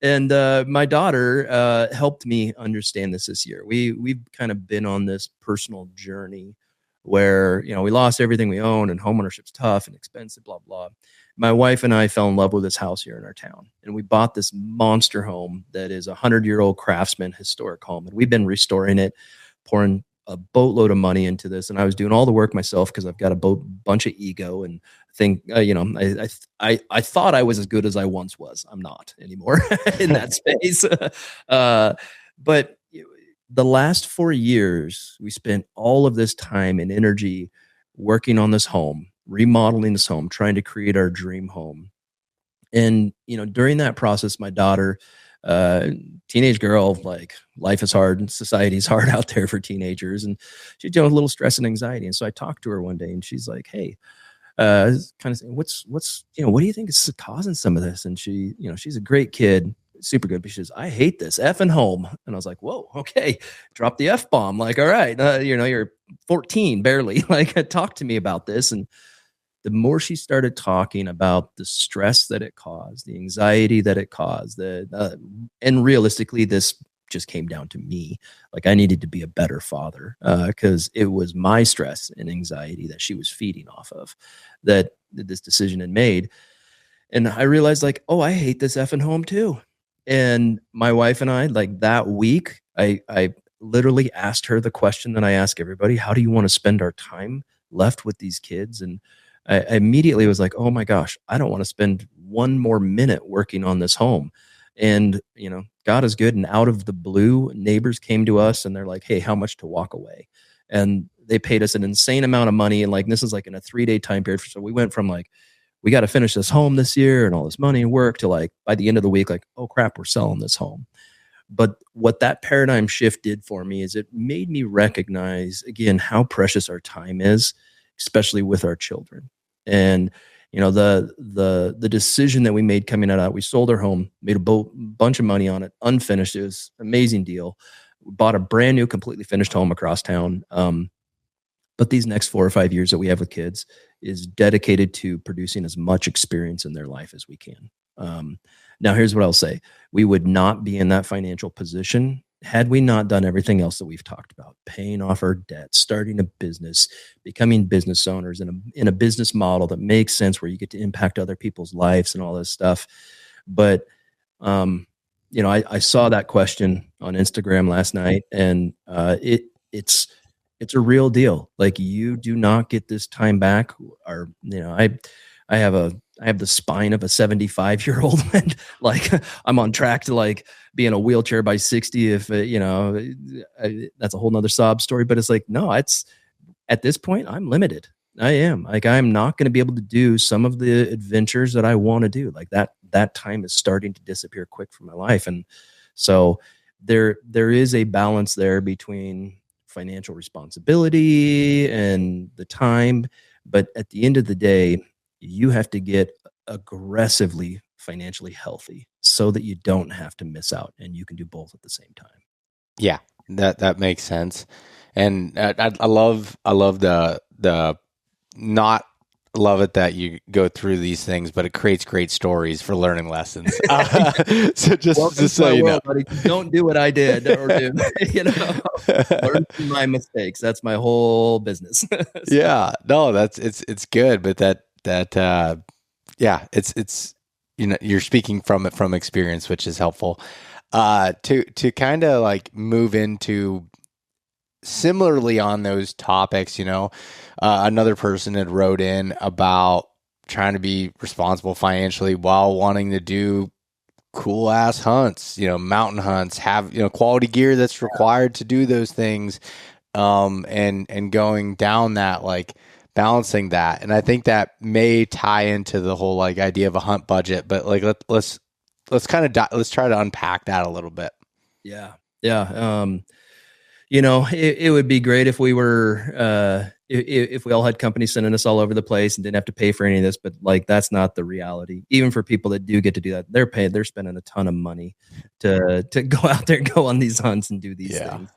S1: And my daughter helped me understand this year. We've kind of been on this personal journey where, we lost everything we own and homeownership's tough and expensive, blah, blah. My wife and I fell in love with this house here in our town, and we bought this monster home that is a 100-year-old craftsman historic home. And we've been restoring it, pouring a boatload of money into this. And I was doing all the work myself because I've got a bunch of ego and think, I thought I was as good as I once was. I'm not anymore in that space. But the last 4 years, we spent all of this time and energy working on this home, remodeling this home, trying to create our dream home. And, during that process, my daughter, teenage girl, like life is hard and society is hard out there for teenagers. And she's dealing with a little stress and anxiety. And so I talked to her one day and she's like, hey, kind of saying, what's, what do you think is causing some of this? And she, she's a great kid, super good, but she says, I hate this effing home. And I was like, whoa, okay. Drop the F bomb. Like, all right, you're 14 barely, like talk to me about this. And the more she started talking about the stress that it caused, the anxiety that it caused, and realistically, this just came down to me. Like I needed to be a better father because it was my stress and anxiety that she was feeding off of that this decision had made. And I realized like, oh, I hate this effing home too. And my wife and I, like that week, I literally asked her the question that I ask everybody: how do you want to spend our time left with these kids? And I immediately was like, oh my gosh, I don't want to spend one more minute working on this home. And, God is good. And out of the blue, neighbors came to us and they're like, hey, how much to walk away? And they paid us an insane amount of money. And like, this is like in a 3-day time period. So we went from like, we got to finish this home this year and all this money and work to like, by the end of the week, like, oh crap, we're selling this home. But what that paradigm shift did for me is it made me recognize again, how precious our time is, especially with our children. And, the decision that we made coming out of that, we sold our home, made a bunch of money on it, unfinished. It was an amazing deal. We bought a brand new, completely finished home across town. But these next 4 or 5 years that we have with kids is dedicated to producing as much experience in their life as we can. Now, here's what I'll say. We would not be in that financial position had we not done everything else that we've talked about, paying off our debt, starting a business, becoming business owners in a business model that makes sense where you get to impact other people's lives and all this stuff. But, I saw that question on Instagram last night and it's a real deal. Like you do not get this time back. Or, I have the spine of a 75-year-old and like I'm on track to like be in a wheelchair by 60 if that's a whole nother sob story. But it's like, no, it's at this point I'm limited. I am like, I'm not going to be able to do some of the adventures that I want to do. Like that time is starting to disappear quick from my life. And so there is a balance there between financial responsibility and the time. But at the end of the day, you have to get aggressively financially healthy so that you don't have to miss out and you can do both at the same time.
S4: Yeah, that makes sense. And I love the not love it that you go through these things, but it creates great stories for learning lessons. So just so you know,
S1: buddy, don't do what I did or do, learn from my mistakes. That's my whole business. So.
S4: Yeah, no, it's good. But it's you're speaking from experience, which is helpful. To kind of like move into similarly on those topics, another person had wrote in about trying to be responsible financially while wanting to do cool ass hunts, mountain hunts, have, quality gear that's required to do those things, and going down that, like balancing that. And I think that may tie into the whole like idea of a hunt budget, but like let's kind of let's try to unpack that a little bit.
S1: Yeah. Yeah. It would be great if we were, if we all had companies sending us all over the place and didn't have to pay for any of this, but like, that's not the reality. Even for people that do get to do that, they're spending a ton of money to go out there and go on these hunts and do these things.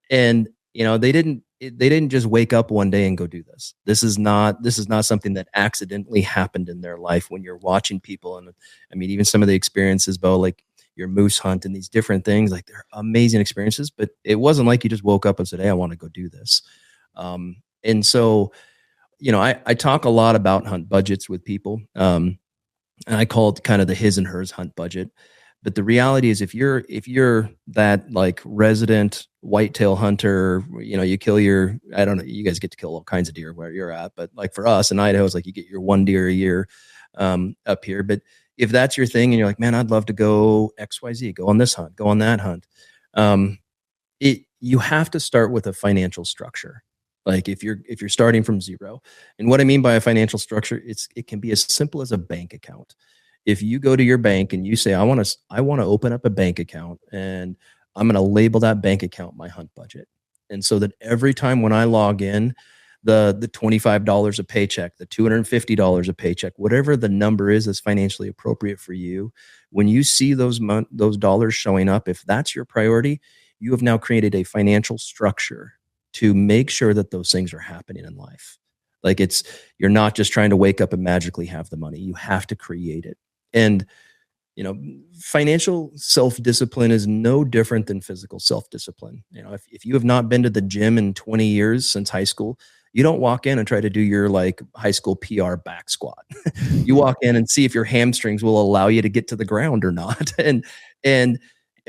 S1: And they didn't just wake up one day and go do this. This is not something that accidentally happened in their life. When you're watching people, and I mean, even some of the experiences, Beau, like your moose hunt and these different things, like they're amazing experiences, but it wasn't like you just woke up and said, hey, I want to go do this. And so, I talk a lot about hunt budgets with people. And I call it kind of the his and hers hunt budget. But the reality is, if you're that like resident whitetail hunter, you kill I don't know, you guys get to kill all kinds of deer where you're at, but like for us in Idaho, it's like you get your one deer a year up here. But if that's your thing and you're like, man, I'd love to go XYZ, go on this hunt, go on that hunt. You have to start with a financial structure. Like if you're starting from zero. And what I mean by a financial structure, it can be as simple as a bank account. If you go to your bank and you say, I want to open up a bank account and I'm going to label that bank account my hunt budget. And so that every time when I log in, the $25 a paycheck, the $250 a paycheck, whatever the number is that's financially appropriate for you, when you see those dollars showing up, if that's your priority, you have now created a financial structure to make sure that those things are happening in life. Like you're not just trying to wake up and magically have the money. You have to create it. And, financial self-discipline is no different than physical self-discipline. If you have not been to the gym in 20 years since high school, you don't walk in and try to do your like high school PR back squat. You walk in and see if your hamstrings will allow you to get to the ground or not. And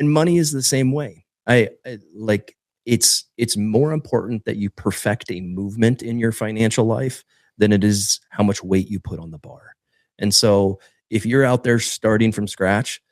S1: money is the same way. I like it's more important that you perfect a movement in your financial life than it is how much weight you put on the bar. And so if you're out there starting from scratch,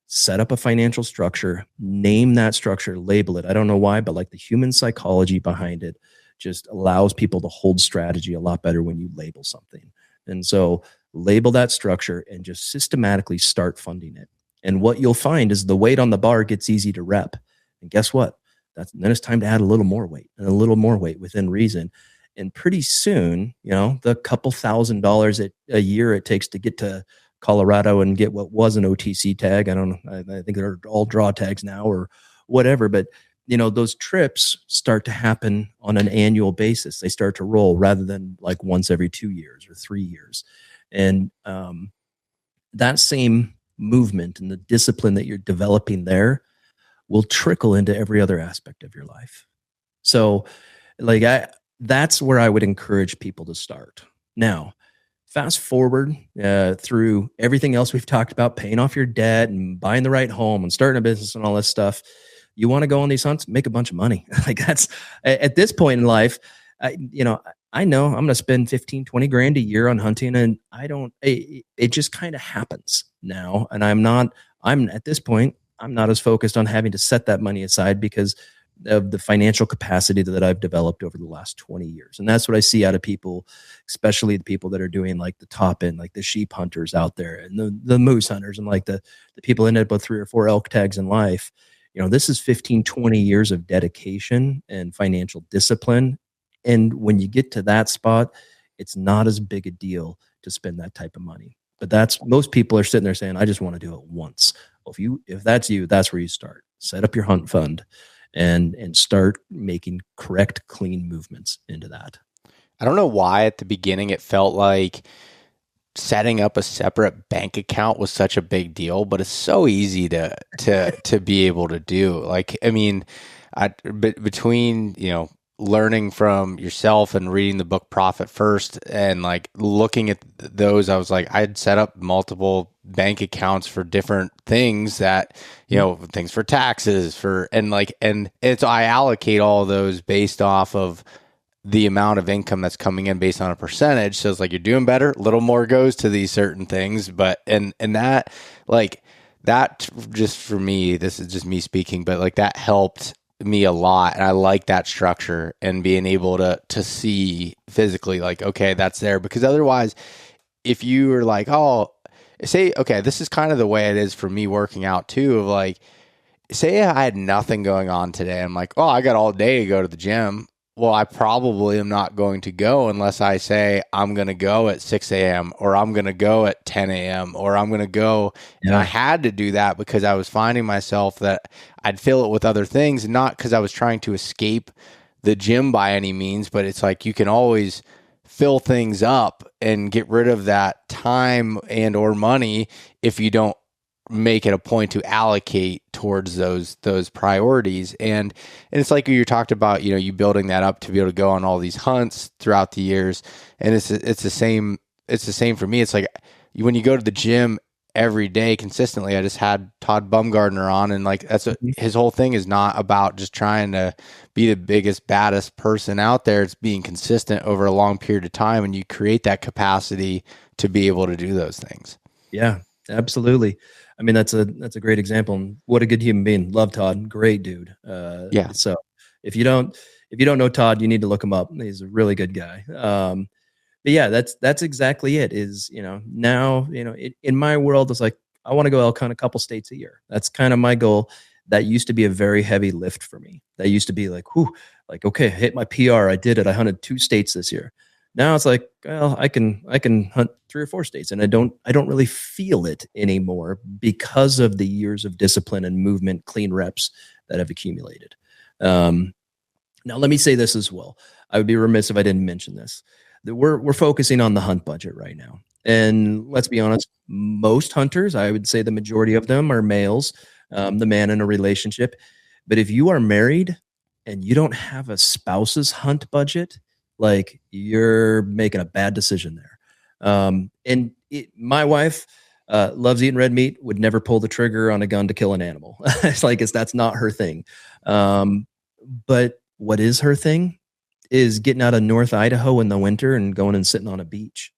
S1: set up a financial structure, name that structure, label it. I don't know why, but like the human psychology behind it just allows people to hold strategy a lot better when you label something. And so label that structure and just systematically start funding it. And what you'll find is the weight on the bar gets easy to rep. And guess what? Then it's time to add a little more weight and a little more weight within reason. And pretty soon, the couple $1,000s a year it takes to get to Colorado and get what was an OTC tag. I don't know. I think they're all draw tags now or whatever, but those trips start to happen on an annual basis. They start to roll rather than like once every 2 years or 3 years. And that same movement and the discipline that you're developing there will trickle into every other aspect of your life. So like that's where I would encourage people to start. Now, fast forward through everything else we've talked about, paying off your debt and buying the right home and starting a business and all this stuff. You want to go on these hunts, make a bunch of money. Like that's at this point in life, I know I'm going to spend 15, 20 grand a year on hunting, and it just kind of happens now. And I'm at this point, I'm not as focused on having to set that money aside because of the financial capacity that I've developed over the last 20 years. And that's what I see out of people, especially the people that are doing like the top end, like the sheep hunters out there and the moose hunters and like the people that end up with 3 or 4 elk tags in life. This is 15, 20 years of dedication and financial discipline. And when you get to that spot, it's not as big a deal to spend that type of money. But most people are sitting there saying, I just want to do it once. Well, if that's you, that's where you start. Set up your hunt fund and start making correct, clean movements into that.
S4: I don't know why at the beginning it felt like setting up a separate bank account was such a big deal, but it's so easy to be able to do. Like, I mean, between, learning from yourself and reading the book Profit First and like looking at those, I was like, I'd set up multiple bank accounts for different things that, things for taxes and I allocate all those based off of the amount of income that's coming in based on a percentage. So it's like, you're doing better, a little more goes to these certain things. But, and that, like that just for me, this is just me speaking, but like that helped me a lot, and I like that structure and being able to see physically like, okay, that's there. Because otherwise, if you were like, oh, say, okay, this is kind of the way it is for me working out too, of like, say I had nothing going on today. I'm like, oh, I got all day to go to the gym. Well, I probably am not going to go unless I say I'm going to go at 6 a.m. or I'm going to go at 10 a.m. or I'm going to go. And I had to do that because I was finding myself that I'd fill it with other things, not because I was trying to escape the gym by any means, but it's like you can always fill things up and get rid of that time and or money if you don't make it a point to allocate towards those priorities. And it's like you talked about, you building that up to be able to go on all these hunts throughout the years. And it's the same for me. It's like when you go to the gym every day consistently. I just had Todd Bumgardner on, and like his whole thing is not about just trying to be the biggest, baddest person out there. It's being consistent over a long period of time, and you create that capacity to be able to do those things.
S1: Yeah, absolutely. I mean, that's a great example. And what a good human being. Love Todd. Great dude.
S4: Yeah.
S1: So if you don't know Todd, you need to look him up. He's a really good guy. But yeah, that's exactly it. Is, now, in my world, it's like, I want to go elk hunt a couple states a year. That's kind of my goal. That used to be a very heavy lift for me. That used to be like, whew, like, okay, hit my PR. I did it. I hunted 2 states this year. Now it's like, well, I can hunt 3 or 4 states, and I don't really feel it anymore because of the years of discipline and movement, clean reps that have accumulated. Now, let me say this as well. I would be remiss if I didn't mention this. That we're focusing on the hunt budget right now. And let's be honest, most hunters, I would say the majority of them are males, the man in a relationship. But if you are married and you don't have a spouse's hunt budget, like, you're making a bad decision there. My wife loves eating red meat, would never pull the trigger on a gun to kill an animal. That's not her thing. But what is her thing is getting out of North Idaho in the winter and going and sitting on a beach.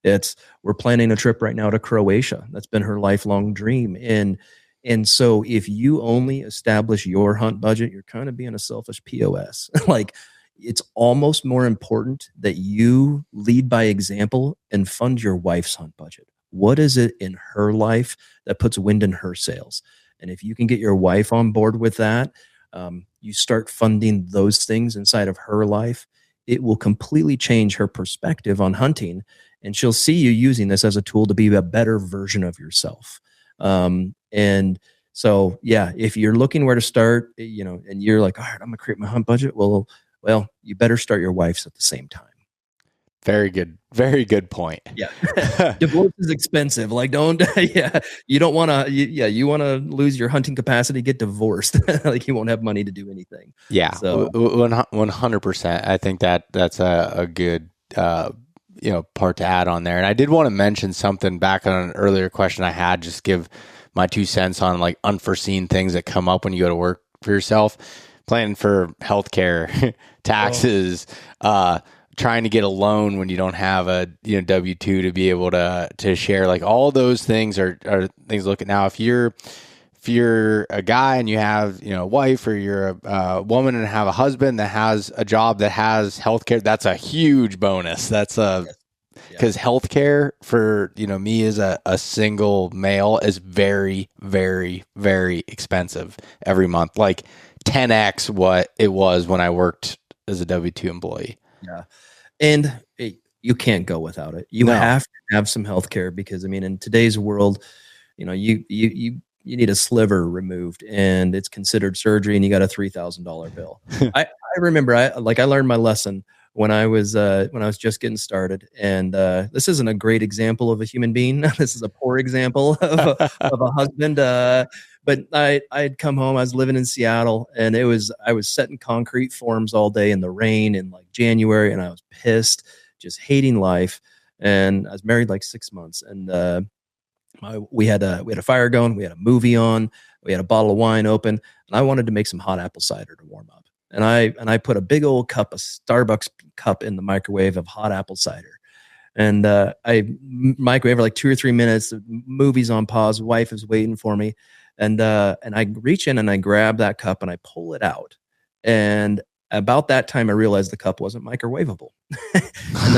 S1: We're planning a trip right now to Croatia. That's been her lifelong dream. And so if you only establish your hunt budget, you're kind of being a selfish POS. Like, it's almost more important that you lead by example and fund your wife's hunt budget. What is it in her life that puts wind in her sails? And if you can get your wife on board with that, you start funding those things inside of her life, it will completely change her perspective on hunting. And she'll see you using this as a tool to be a better version of yourself. And so, yeah, if you're looking where to start, and you're like, all right, I'm going to create my hunt budget. Well, you better start your wife's at the same time.
S4: Very good point.
S1: Yeah. Divorce is expensive. Like, you don't want to, you want to lose your hunting capacity, get divorced. Like, you won't have money to do anything.
S4: Yeah.
S1: So
S4: 100%. I think that's a good, part to add on there. And I did want to mention something back on an earlier question I had, just give my 2 cents on like unforeseen things that come up when you go to work for yourself, planning for healthcare, taxes, trying to get a loan when you don't have a W-2 to be able to share. Like, all those things are things to look at. Now, if you're a guy and you have a wife, or you're a woman and have a husband that has a job that has healthcare, that's a huge bonus. That's because healthcare for me as a single male is very, very, very expensive every month. Like 10x what it was when I worked as a W-2 employee.
S1: Yeah. And you can't go without it. You have to have some healthcare, because in today's world, you need a sliver removed and it's considered surgery, and you got a $3,000 bill. I remember I learned my lesson when I was just getting started. And this isn't a great example of a human being. This is a poor example of a husband. But I'd come home. I was living in Seattle, and I was setting concrete forms all day in the rain in like January, and I was pissed, just hating life. And I was married like 6 months, and we had a fire going, we had a movie on, we had a bottle of wine open, and I wanted to make some hot apple cider to warm up. And I put a big old cup, a Starbucks cup, in the microwave of hot apple cider. And I microwave for like 2 or 3 minutes. The movie's on pause. Wife is waiting for me. And I reach in and I grab that cup and I pull it out. And about that time, I realized the cup wasn't microwavable. And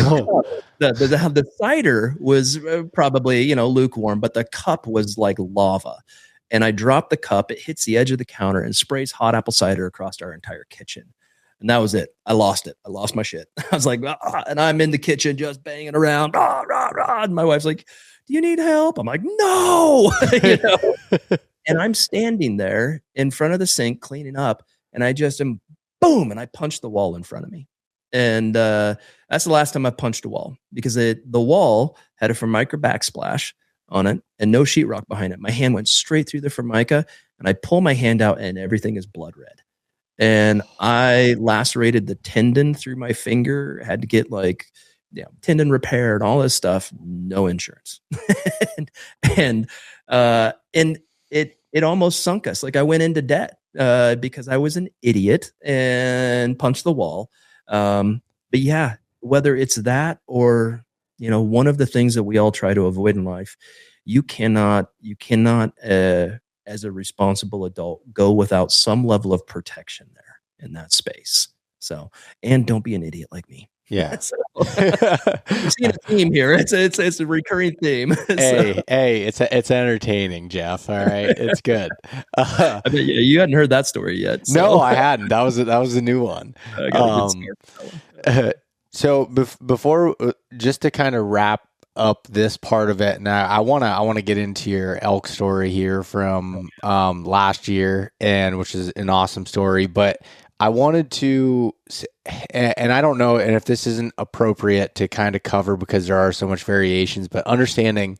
S1: the cider was probably, lukewarm, but the cup was like lava. And I dropped the cup. It hits the edge of the counter and sprays hot apple cider across our entire kitchen. And that was it. I lost it. I lost my shit. I was like, and I'm in the kitchen just banging around. And my wife's like, do you need help? I'm like, no. And I'm standing there in front of the sink cleaning up. And I just am boom. And I punched the wall in front of me. And that's the last time I punched a wall, because the wall had a Formica backsplash on it and no sheetrock behind it. My hand went straight through the Formica, and I pull my hand out and everything is blood red. And I lacerated the tendon through my finger, had to get tendon repaired, all this stuff, no insurance. and it almost sunk us. Like, I went into debt because I was an idiot and punched the wall. But yeah, whether it's that or, one of the things that we all try to avoid in life, you cannot as a responsible adult, go without some level of protection there in that space. So, and don't be an idiot like me.
S4: Yeah.
S1: So, we're seeing a theme here. It's a recurring theme.
S4: Hey, it's entertaining, Jeff. All right. It's good.
S1: I bet you hadn't heard that story yet. So.
S4: No, I hadn't. That was a new one. So before, just to kind of wrap up this part of it, and I want to get into your elk story here from last year, and which is an awesome story, but I wanted to, and I don't know, and if this isn't appropriate to kind of cover because there are so much variations, but understanding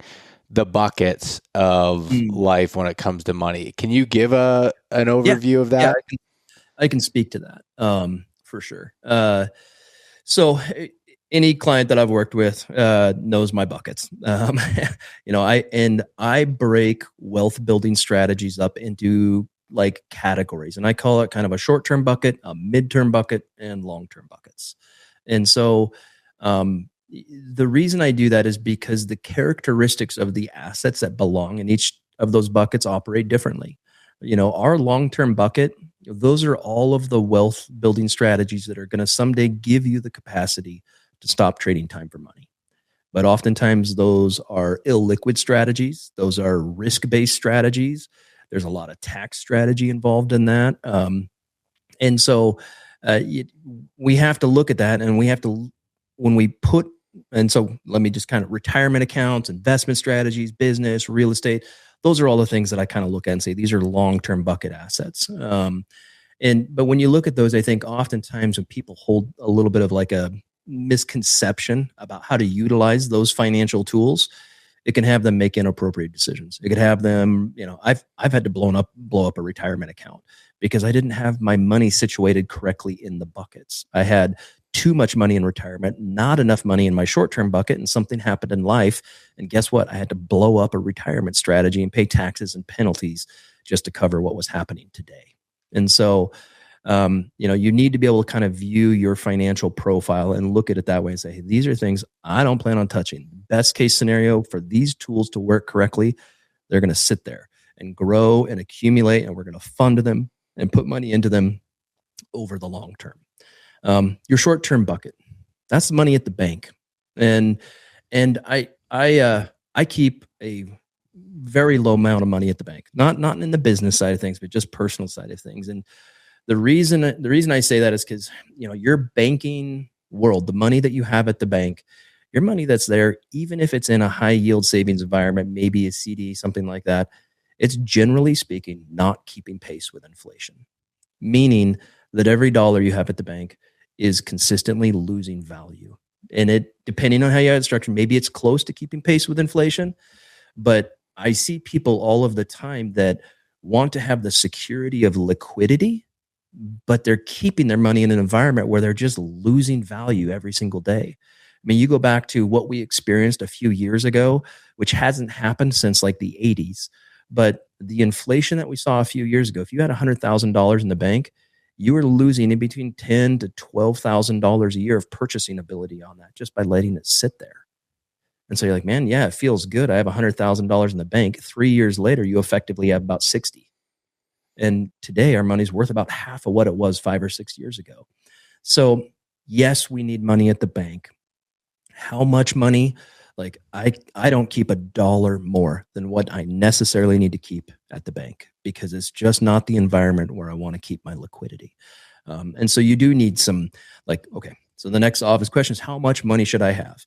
S4: the buckets of life when it comes to money. Can you give an overview of that?
S1: Yeah, I can speak to that for sure. So any client that I've worked with knows my buckets. I break wealth building strategies up into like categories, and I call it kind of a short-term bucket, a mid-term bucket, and long-term buckets. And so the reason I do that is because the characteristics of the assets that belong in each of those buckets operate differently. Our long-term bucket, those are all of the wealth building strategies that are going to someday give you the capacity to stop trading time for money. But oftentimes those are illiquid strategies. Those are risk-based strategies. There's a lot of tax strategy involved in that. And so we have to look at that, and we have to, so let me just kind of retirement accounts, investment strategies, business, real estate. Those are all the things that I kind of look at and say, these are long-term bucket assets. But when you look at those, I think oftentimes when people hold a little bit of like a misconception about how to utilize those financial tools, it can have them make inappropriate decisions. It could have them, I've had to blow up a retirement account because I didn't have my money situated correctly in the buckets. I had too much money in retirement, not enough money in my short-term bucket, and something happened in life. And guess what? I had to blow up a retirement strategy and pay taxes and penalties just to cover what was happening today. And so, you need to be able to kind of view your financial profile and look at it that way and say, hey, these are things I don't plan on touching. Best case scenario for these tools to work correctly, they're going to sit there and grow and accumulate, and we're going to fund them and put money into them over the long term. Your short-term bucket, that's the money at the bank. And I keep a very low amount of money at the bank, not in the business side of things, but just personal side of things. And the reason I say that is because, your banking world, the money that you have at the bank, your money that's there, even if it's in a high yield savings environment, maybe a CD, something like that, it's generally speaking not keeping pace with inflation, meaning that every dollar you have at the bank is consistently losing value. And it, depending on how you have it structured, maybe it's close to keeping pace with inflation, but I see people all of the time that want to have the security of liquidity, but they're keeping their money in an environment where they're just losing value every single day. I mean, you go back to what we experienced a few years ago, which hasn't happened since like the 80s, but the inflation that we saw a few years ago, if you had $100,000 in the bank, you were losing in between $10,000 to $12,000 a year of purchasing ability on that just by letting it sit there. And so you're like, man, yeah, it feels good. I have $100,000 in the bank. 3 years later, you effectively have about 60. And today our money's worth about half of what it was 5 or 6 years ago. So yes, we need money at the bank. How much money? Like I don't keep a dollar more than what I necessarily need to keep at the bank, because it's just not the environment where I want to keep my liquidity. And so you do need some, like, okay, so the next obvious question is, how much money should I have?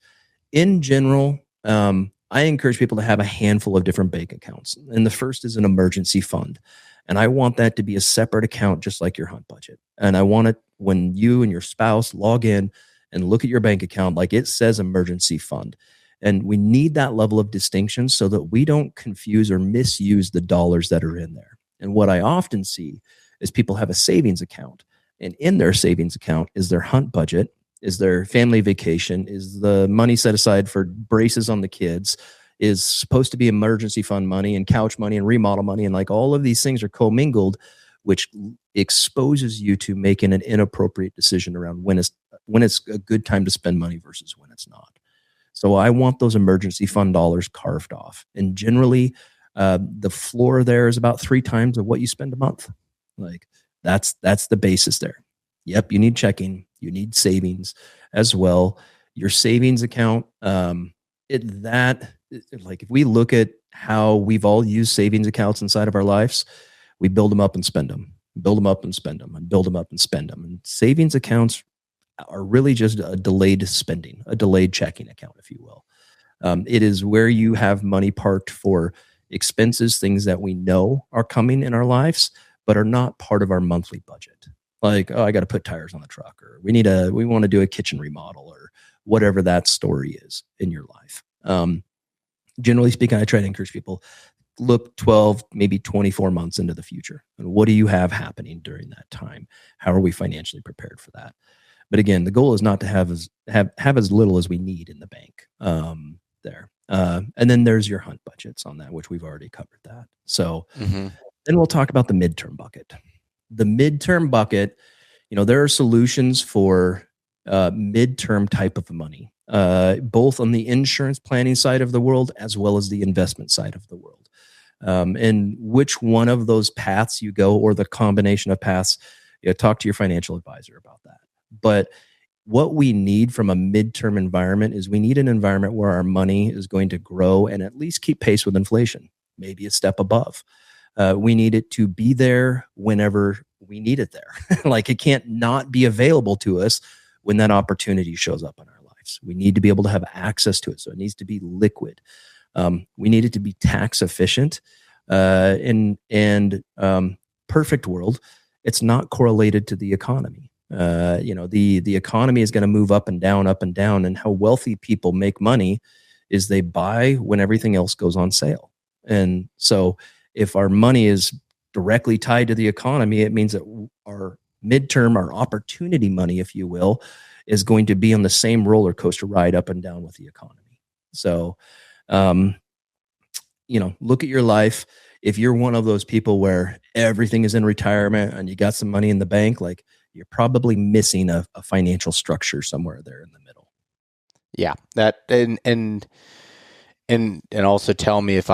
S1: In general, I encourage people to have a handful of different bank accounts. And the first is an emergency fund. And I want that to be a separate account, just like your hunt budget. And I want it when you and your spouse log in and look at your bank account, like it says emergency fund. And we need that level of distinction so that we don't confuse or misuse the dollars that are in there. And what I often see is people have a savings account, and in their savings account is their hunt budget, is their family vacation, is the money set aside for braces on the kids, is supposed to be emergency fund money and couch money and remodel money. And like all of these things are commingled, which exposes you to making an inappropriate decision around when it's a good time to spend money versus when it's not. So I want those emergency fund dollars carved off. And generally, the floor there is about 3 times of what you spend a month. Like that's the basis there. Yep, you need checking, you need savings as well. Your savings account, like if we look at how we've all used savings accounts inside of our lives, we build them up and spend them, build them up and spend them, and build them up and spend them. And savings accounts are really just a delayed spending, a delayed checking account, if you will. It is where you have money parked for expenses, things that we know are coming in our lives, but are not part of our monthly budget. Like, oh, I got to put tires on the truck, or we want to do a kitchen remodel, or whatever that story is in your life. Generally speaking, I try to encourage people, look 12, maybe 24 months into the future. And what do you have happening during that time? How are we financially prepared for that? But again, the goal is not to have as little as we need in the bank there. And then there's your hunt budgets on that, which we've already covered that. So then we'll talk about the midterm bucket. The midterm bucket, there are solutions for midterm type of money, both on the insurance planning side of the world as well as the investment side of the world. And which one of those paths you go, or the combination of paths, talk to your financial advisor about that. But what we need from a midterm environment is we need an environment where our money is going to grow and at least keep pace with inflation, maybe a step above. We need it to be there whenever we need it there. Like it can't not be available to us when that opportunity shows up in our lives. We need to be able to have access to it. So it needs to be liquid. We need it to be tax efficient. In perfect world, it's not correlated to the economy. The economy is going to move up and down, and how wealthy people make money is they buy when everything else goes on sale. And so if our money is directly tied to the economy, it means that our midterm, our opportunity money, if you will, is going to be on the same roller coaster ride up and down with the economy. So, look at your life. If you're one of those people where everything is in retirement and you got some money in the bank, like you're probably missing a financial structure somewhere there in the middle.
S4: Yeah, that and also tell me if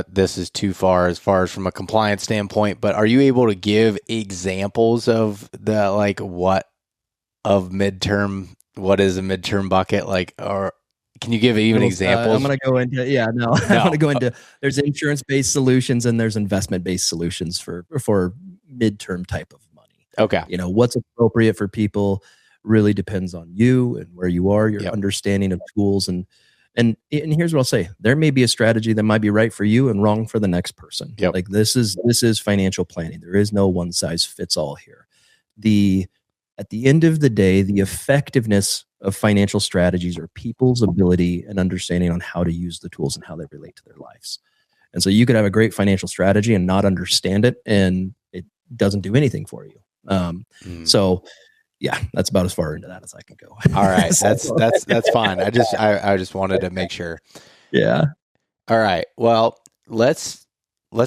S4: this is too far as from a compliance standpoint. But are you able to give examples of what is a midterm bucket, or can you give even examples?
S1: I'm going to go into, I'm going to go into, there's insurance-based solutions and there's investment-based solutions for midterm type of money.
S4: Okay.
S1: What's appropriate for people really depends on you and where you are, your understanding of tools. And here's what I'll say. There may be a strategy that might be right for you and wrong for the next person.
S4: Yep.
S1: Like this is financial planning. There is no one size fits all here. At the end of the day, the effectiveness of financial strategies are people's ability and understanding on how to use the tools and how they relate to their lives. And so you could have a great financial strategy and not understand it, and it doesn't do anything for you. So yeah, that's about as far into that as I can go.
S4: All right. That's fine. I just wanted to make sure.
S1: Yeah.
S4: All right. Well, let's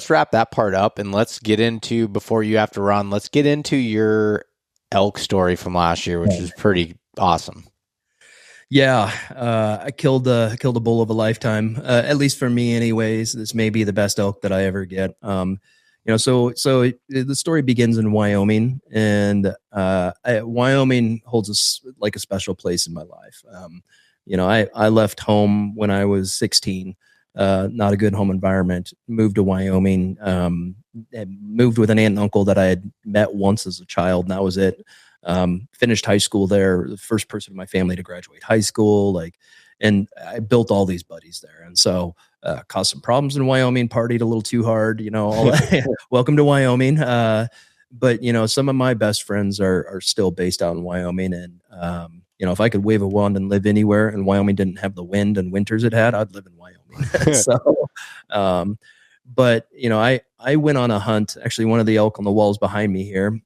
S4: wrap that part up and let's get into, before you have to run, let's get into your elk story from last year, which is pretty awesome.
S1: Yeah. I killed a bull of a lifetime. At least for me anyways. This may be the best elk that I ever get. The story begins in Wyoming, and Wyoming holds like a special place in my life. I left home when I was 16. Not a good home environment. Moved to Wyoming. Moved with an aunt and uncle that I had met once as a child, and that was it. Finished high school there. The first person in my family to graduate high school. And I built all these buddies there, and so caused some problems in Wyoming. Partied a little too hard, all that. Welcome to Wyoming. But some of my best friends are still based out in Wyoming, and if I could wave a wand and live anywhere, and Wyoming didn't have the wind and winters it had, I'd live in Wyoming. But I went on a hunt. Actually, one of the elk on the walls behind me here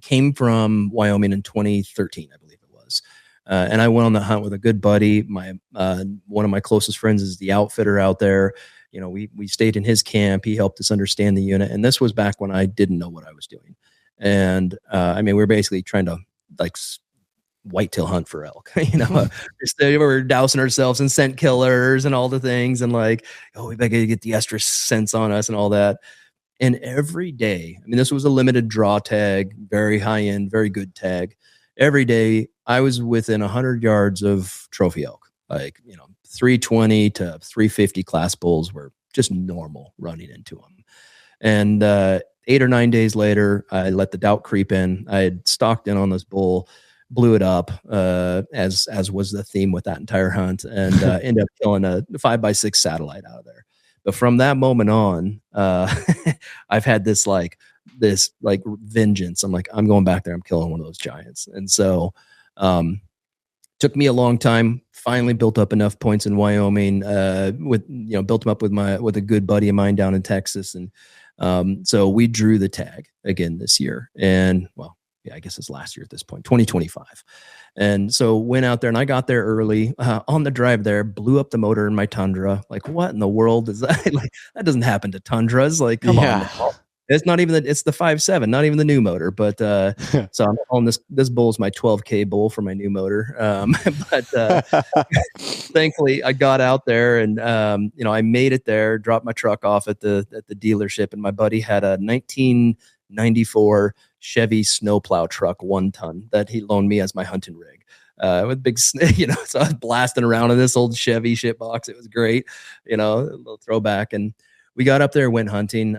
S1: came from Wyoming in 2013, I believe it was. And I went on the hunt with a good buddy. One of my closest friends is the outfitter out there. We stayed in his camp. He helped us understand the unit. And this was back when I didn't know what I was doing. And we were basically trying to whitetail hunt for elk. We were dousing ourselves in scent killers and all the things, and we better get the estrus scents on us and all that. And every day, this was a limited draw tag, very high end, very good tag. Every day I was within 100 yards of trophy elk, 320 to 350 class bulls were just normal running into them. And 8 or 9 days later, I let the doubt creep in. I had stalked in on this bull, blew it up, as was the theme with that entire hunt, and ended up killing a 5x6 satellite out of there. But from that moment on, I've had this vengeance. I'm going back there. I'm killing one of those giants. And so, took me a long time. Finally built up enough points in Wyoming. Built them up with a good buddy of mine down in Texas, and so we drew the tag again this year. And I guess it's last year at this point, 2025. And so went out there, and I got there early. On the drive there, blew up the motor in my Tundra. What in the world is that? That doesn't happen to Tundras. Come on. It's not even it's the 5.7, not even the new motor. But so I'm calling this bull is my 12K bull for my new motor. But thankfully I got out there, and I made it there, dropped my truck off at the dealership, and my buddy had a 1994 Chevy snowplow truck, 1 ton, that he loaned me as my hunting rig. With big, so I was blasting around in this old Chevy shit box. It was great, a little throwback. And we got up there, went hunting.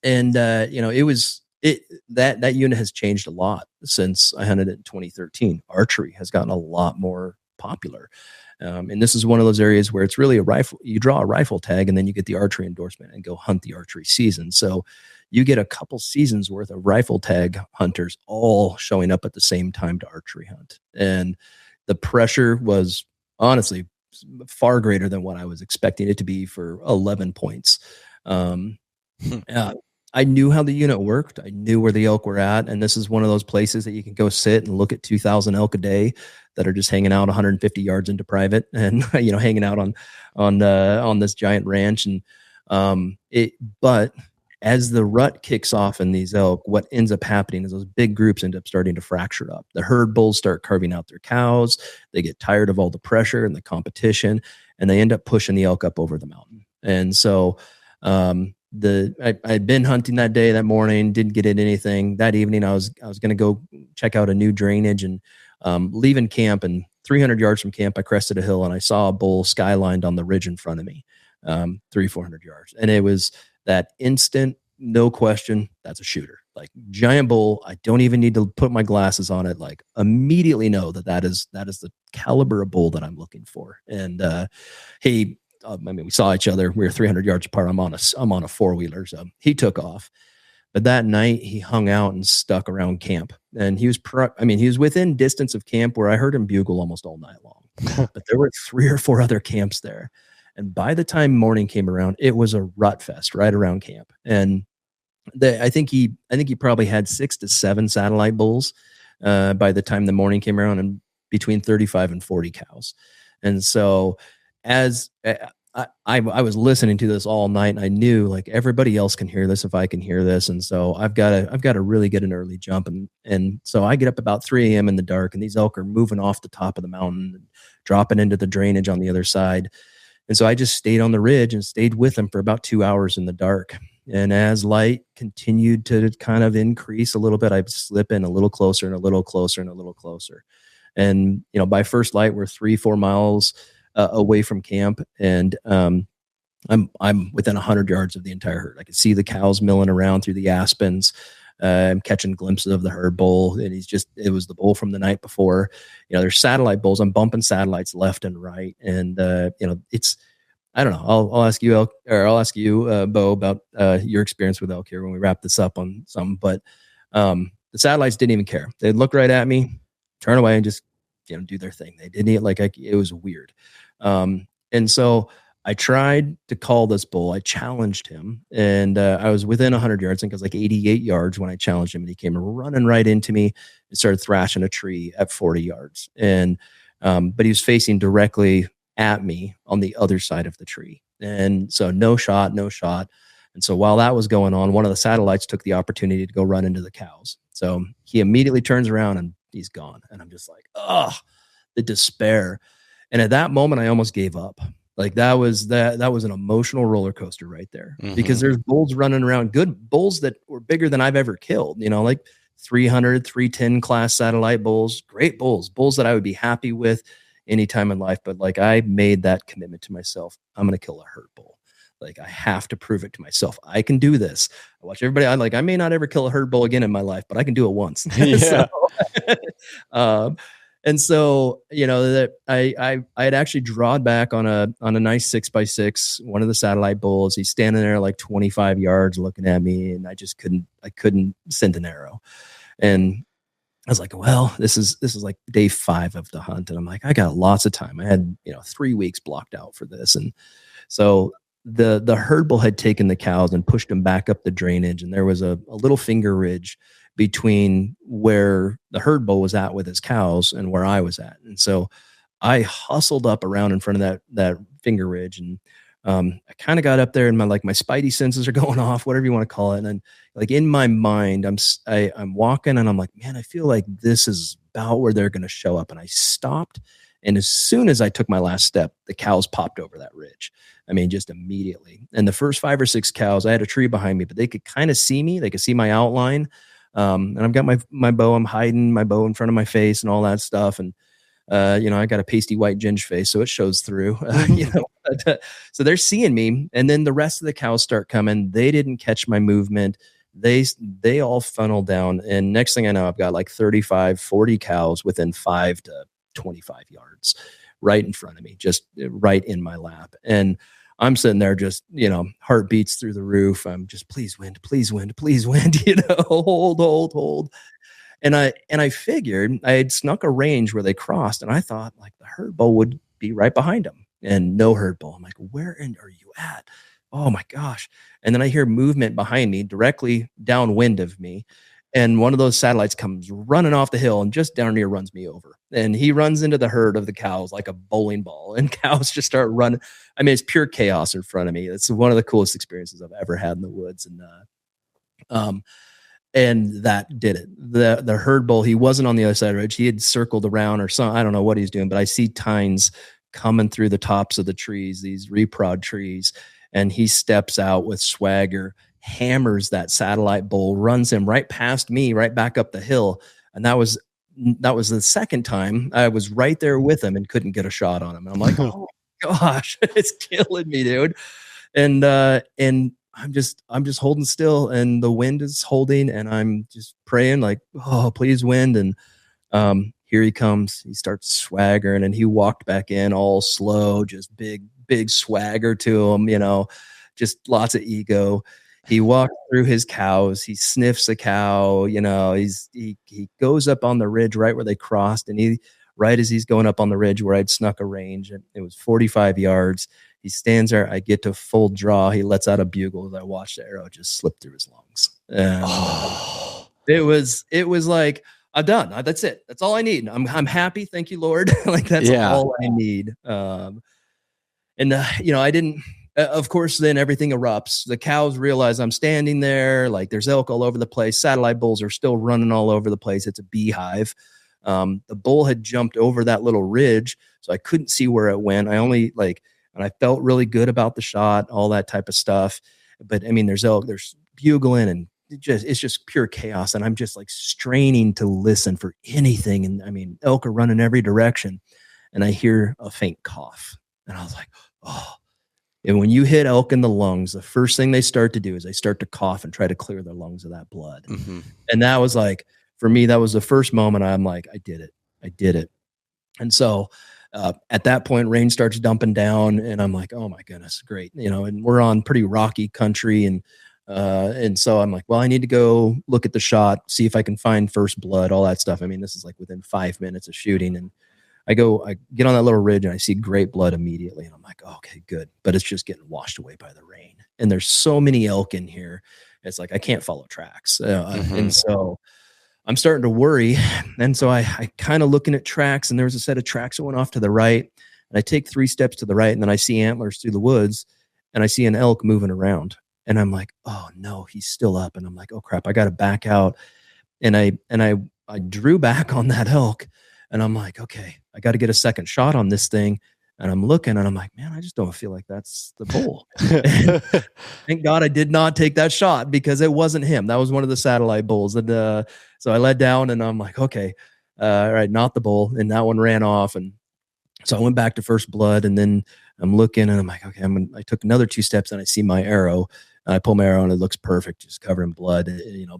S1: That unit has changed a lot since I hunted it in 2013. Archery has gotten a lot more popular. And this is one of those areas where it's really a rifle. You draw a rifle tag, and then you get the archery endorsement and go hunt the archery season. So you get a couple seasons worth of rifle tag hunters all showing up at the same time to archery hunt. And the pressure was honestly far greater than what I was expecting it to be for 11 points. I knew how the unit worked. I knew where the elk were at. And this is one of those places that you can go sit and look at 2,000 elk a day that are just hanging out 150 yards into private, and, hanging out on this giant ranch. And, but as the rut kicks off in these elk, what ends up happening is those big groups end up starting to fracture up. The herd bulls start carving out their cows. They get tired of all the pressure and the competition, and they end up pushing the elk up over the mountain. And so, I'd been hunting that day, that morning, didn't get in anything. That evening, I was going to go check out a new drainage, and leaving camp, and 300 yards from camp, I crested a hill, and I saw a bull skylined on the ridge in front of me, 300-400 yards. And it was that instant, no question, that's a shooter. Giant bull. I don't even need to put my glasses on it. Immediately know that is the caliber of bull that I'm looking for. And we saw each other. We were 300 yards apart. I'm on a four-wheeler. So he took off. But that night he hung out and stuck around camp. And he was within distance of camp where I heard him bugle almost all night long. But there were 3 or 4 other camps there. And by the time morning came around, it was a rut fest right around camp. And I think he probably had 6 to 7 satellite bulls by the time the morning came around, and between 35 and 40 cows. And so as I was listening to this all night, and I knew everybody else can hear this if I can hear this. And so I've got to really get an early jump. And so I get up about 3 a.m. in the dark, and these elk are moving off the top of the mountain and dropping into the drainage on the other side. And so I just stayed on the ridge and stayed with them for about 2 hours in the dark. And as light continued to kind of increase a little bit, I'd slip in a little closer and a little closer and a little closer. And, by first light, we're 3-4 miles away from camp. And, I'm within 100 yards of the entire herd. I could see the cows milling around through the aspens. I'm catching glimpses of the herd bull, and it was the bull from the night before. There's satellite bulls. I'm bumping satellites left and right. And, I don't know. I'll ask you, Elk, or I'll ask you, Beau, about your experience with elk here when we wrap this up on some. But the satellites didn't even care. They'd look right at me, turn away, and just do their thing. They didn't it was weird. And so I tried to call this bull. I challenged him, and I was within 100 yards. I think it was like 88 yards when I challenged him, and he came running right into me and started thrashing a tree at 40 yards. And but he was facing directly at me on the other side of the tree. And so no shot. And so while that was going on, one of the satellites took the opportunity to go run into the cows. So he immediately turns around and he's gone. And I'm just like, the despair. And at that moment, I almost gave up. Like that was an emotional roller coaster right there, because there's bulls running around, good bulls that were bigger than I've ever killed, like 300, 310 class satellite bulls, great bulls that I would be happy with any time in life. But like, I made that commitment to myself. I'm going to kill a herd bull. Like, I have to prove it to myself. I can do this. I watch everybody. I may not ever kill a herd bull again in my life, but I can do it once.
S4: Yeah.
S1: And so, that I had actually drawn back on a nice 6x6, one of the satellite bulls. He's standing there like 25 yards looking at me, and I couldn't send an arrow. And I was like, well, this is like day 5 of the hunt. And I'm like, I got lots of time. I had, 3 weeks blocked out for this. And so the herd bull had taken the cows and pushed them back up the drainage. And there was a little finger ridge between where the herd bull was at with his cows and where I was at. And so I hustled up around in front of that finger ridge, and I kind of got up there, and my spidey senses are going off, whatever you want to call it. And then, like, in my mind, I'm walking, and I'm like, man, I feel like this is about where they're going to show up. And I stopped. And as soon as I took my last step, the cows popped over that ridge. I mean, just immediately. And the first 5 or 6 cows, I had a tree behind me, but they could kind of see me. They could see my outline. And I've got my bow. I'm hiding my bow in front of my face and all that stuff. And, I got a pasty white ginge face, so it shows through, so they're seeing me. And then the rest of the cows start coming. They didn't catch my movement. They all funnel down. And next thing I know, I've got like 35, 40 cows within 5 to 25 yards right in front of me, just right in my lap. And I'm sitting there just, heartbeats through the roof. I'm just, please wind, hold. And I figured I had snuck a range where they crossed, and I thought like the herd bull would be right behind them, and no herd bull. I'm like, where are you at? Oh my gosh. And then I hear movement behind me directly downwind of me. And one of those satellites comes running off the hill and just down near runs me over. And he runs into the herd of the cows like a bowling ball, and cows just start running. I mean, it's pure chaos in front of me. It's one of the coolest experiences I've ever had in the woods. And that did it. The herd bull, he wasn't on the other side of the ridge. He had circled around or something. I don't know what he's doing, but I see tines coming through the tops of the trees, these reprod trees. And he steps out with swagger, hammers that satellite bull, runs him right past me, right back up the hill. And that was the second time I was right there with him and couldn't get a shot on him. And I'm like, oh my gosh, it's killing me, dude. And I'm just holding still, and the wind is holding, and I'm just praying like, oh, please wind. And here he comes. He starts swaggering, and he walked back in all slow, just big swagger to him, just lots of ego. He walks through his cows. He sniffs a cow. He goes up on the ridge right where they crossed. And right as he's going up on the ridge where I'd snuck a range, and it was 45 yards. He stands there. I get to full draw. He lets out a bugle as I watch the arrow just slip through his lungs. And it was like, I'm done. That's it. That's all I need. I'm happy. Thank you, Lord. Like that's all I need. I didn't. Of course, then everything erupts. The cows realize I'm standing there. Like there's elk all over the place. Satellite bulls are still running all over the place. It's a beehive. The bull had jumped over that little ridge, so I couldn't see where it went. And I felt really good about the shot, all that type of stuff. but I mean, there's elk, there's bugling, and it's just pure chaos. And I'm just like straining to listen for anything. And I mean, elk are running every direction, and I hear a faint cough, and I was like, oh. And when you hit elk in the lungs, the first thing they start to do is they start to cough and try to clear their lungs of that blood. And that was like, for me, that was the first moment I'm like, I did it. And so at that point, rain starts dumping down, and I'm like, oh my goodness, great. And we're on pretty rocky country. And so I'm like, well, I need to go look at the shot, see if I can find first blood, all that stuff. I mean, this is like within 5 minutes of shooting. And I get on that little ridge and I see great blood immediately. And I'm like, oh, okay, good. But it's just getting washed away by the rain. And there's so many elk in here. It's like, I can't follow tracks. And so I'm starting to worry. And so I kind of looking at tracks, and there was a set of tracks that went off to the right. And I take 3 steps to the right, and then I see antlers through the woods, and I see an elk moving around. And I'm like, oh no, he's still up. And I'm like, oh crap, I got to back out. And I drew back on that elk. And I'm like, okay, I got to get a second shot on this thing. And I'm looking, and I'm like, man, I just don't feel like that's the bull. Thank God I did not take that shot, because it wasn't him. That was one of the satellite bulls. And so I let down, and I'm like, okay, all right, not the bull. And that one ran off. And so I went back to first blood, and then I'm looking, and I'm like, okay, I took another 2 steps, and I see my arrow. I pull my arrow, and it looks perfect, just covered in blood,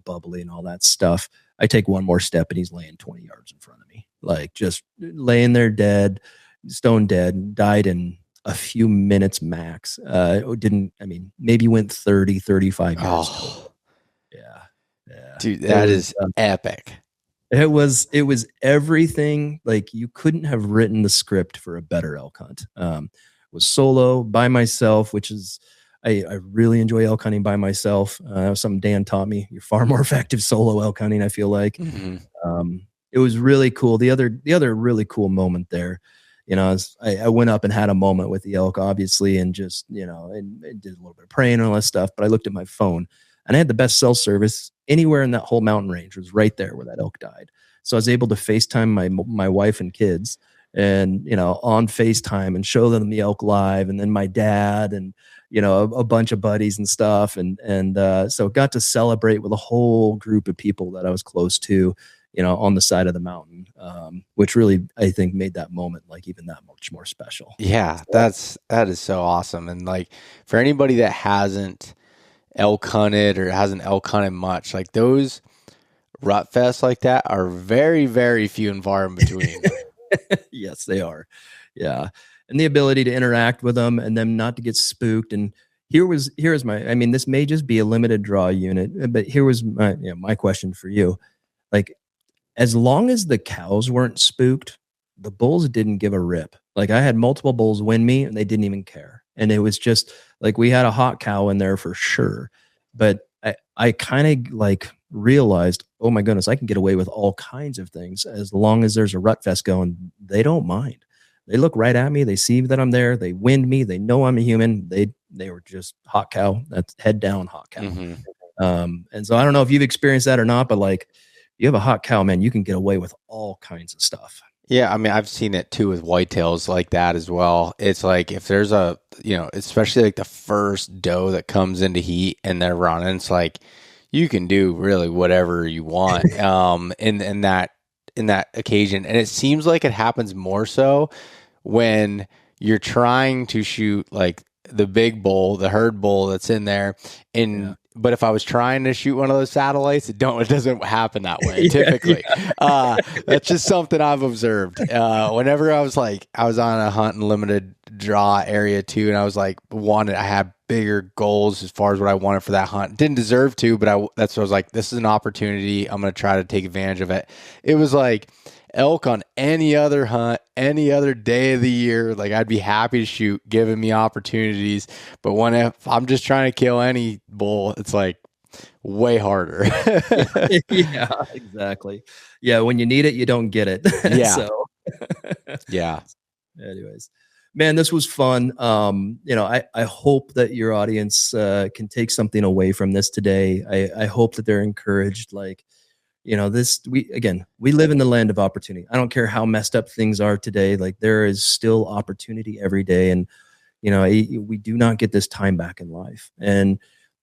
S1: bubbly and all that stuff. I take one more step, and he's laying 20 yards in front of me, like just laying there dead, stone dead, died in a few minutes max. Maybe went 30, 35 years.
S4: Oh.
S1: Yeah.
S4: Dude, that is epic.
S1: It was everything. Like, you couldn't have written the script for a better elk hunt. Was solo, by myself, which is, I really enjoy elk hunting by myself. That was something Dan taught me. You're far more effective solo elk hunting, I feel like. It was really cool. The other really cool moment there, I went up and had a moment with the elk, obviously, and just, and did a little bit of praying and all that stuff. But I looked at my phone, and I had the best cell service anywhere in that whole mountain range. Was right there where that elk died. So I was able to FaceTime my wife and kids, and on FaceTime, and show them the elk live, and then my dad, and a bunch of buddies and stuff, and so got to celebrate with a whole group of people that I was close to, on the side of the mountain, which really, I think, made that moment like even that much more special.
S4: Yeah, that is so awesome. And like, for anybody that hasn't elk hunted or hasn't elk hunted much, like those rut fests like that are very, very few and far in between.
S1: Yes, they are. Yeah. And the ability to interact with them, and them not to get spooked. And here's this may just be a limited draw unit, but here was my question for you. Like, as long as the cows weren't spooked, the bulls didn't give a rip. Like, I had multiple bulls win me, and they didn't even care. And it was just like, we had a hot cow in there for sure. But I kind of like realized, oh my goodness, I can get away with all kinds of things as long as there's a rut fest going. They don't mind. They look right at me. They see that I'm there. They wind me. They know I'm a human. They were just hot cow. That's head down hot cow. And so I don't know if you've experienced that or not, but like, you have a hot cow, man, you can get away with all kinds of stuff.
S4: Yeah, I mean, I've seen it too with whitetails like that as well. It's like, if there's especially like the first doe that comes into heat and they're running, it's like, you can do really whatever you want in that occasion. And it seems like it happens more so when you're trying to shoot like the big bull, the herd bull that's in there. But if I was trying to shoot one of those satellites, it doesn't happen that way typically. That's just something I've observed. Whenever I was on a hunt in limited draw area too, and I was like, I had bigger goals as far as what I wanted for that hunt. Didn't deserve to, but that's what I was like, this is an opportunity. I'm going to try to take advantage of it. It was like elk on any other hunt, any other day of the year. Like, I'd be happy to shoot, giving me opportunities. But if I'm just trying to kill any bull, it's like way harder.
S1: Yeah, exactly. Yeah. When you need it, you don't get it.
S4: Yeah. Yeah.
S1: Anyways, man, this was fun. I hope that your audience can take something away from this today. I hope that they're encouraged. Like, we live in the land of opportunity. I don't care how messed up things are today. Like, there is still opportunity every day. And, we do not get this time back in life. And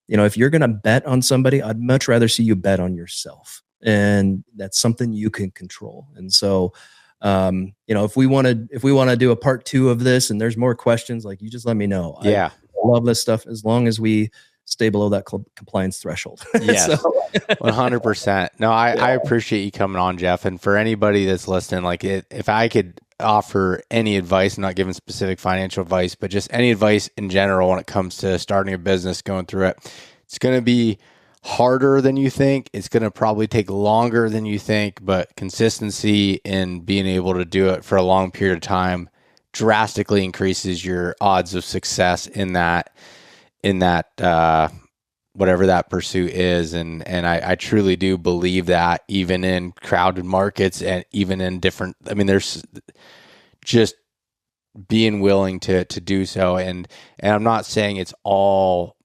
S1: if you're going to bet on somebody, I'd much rather see you bet on yourself. And that's something you can control. And so, if we want to do a part 2 of this and there's more questions, like, you just let me know.
S4: Yeah.
S1: I love this stuff as long as we stay below that compliance threshold.
S4: Yes. 100%. No, I appreciate you coming on, Jeff. And for anybody that's listening, like, if I could offer any advice, I'm not giving specific financial advice, but just any advice in general when it comes to starting a business, going through it, it's going to be harder than you think. It's going to probably take longer than you think, but consistency in being able to do it for a long period of time drastically increases your odds of success in that whatever that pursuit is. And I truly do believe that, even in crowded markets and even in different, there's just being willing to do so. And I'm not saying it's all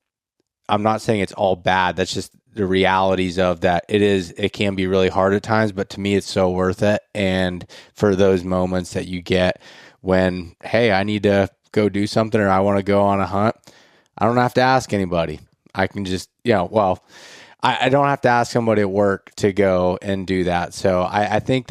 S4: bad. That's just the realities of that. It can be really hard at times, but to me, it's so worth it. And for those moments that you get when, hey, I need to go do something, or I want to go on a hunt, I don't have to ask anybody. I can just, I don't have to ask somebody at work to go and do that. So I think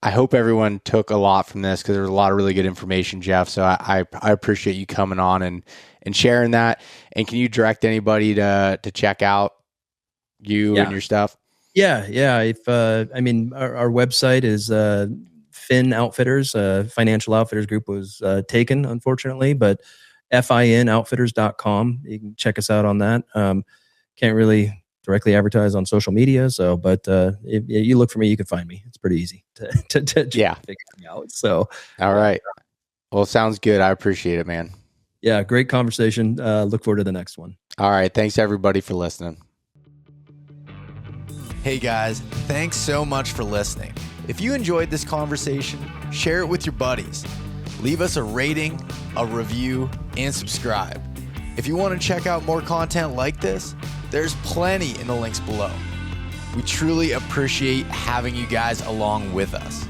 S4: I hope everyone took a lot from this, because there's a lot of really good information, Jeff. So I appreciate you coming on and sharing that. And can you direct anybody to check out you and your stuff?
S1: Yeah. If our website is Fin Outfitters, Financial Outfitters Group was taken, unfortunately, but FINOutfitters.com. You can check us out on that. Can't really directly advertise on social media, but if you look for me, you can find me. It's pretty easy to figure me out. So,
S4: all right. Well, sounds good. I appreciate it, man.
S1: Yeah, great conversation. Look forward to the next one.
S4: All right. Thanks everybody for listening.
S5: Hey guys, thanks so much for listening. If you enjoyed this conversation, share it with your buddies. Leave us a rating, a review, and subscribe. If you want to check out more content like this, there's plenty in the links below. We truly appreciate having you guys along with us.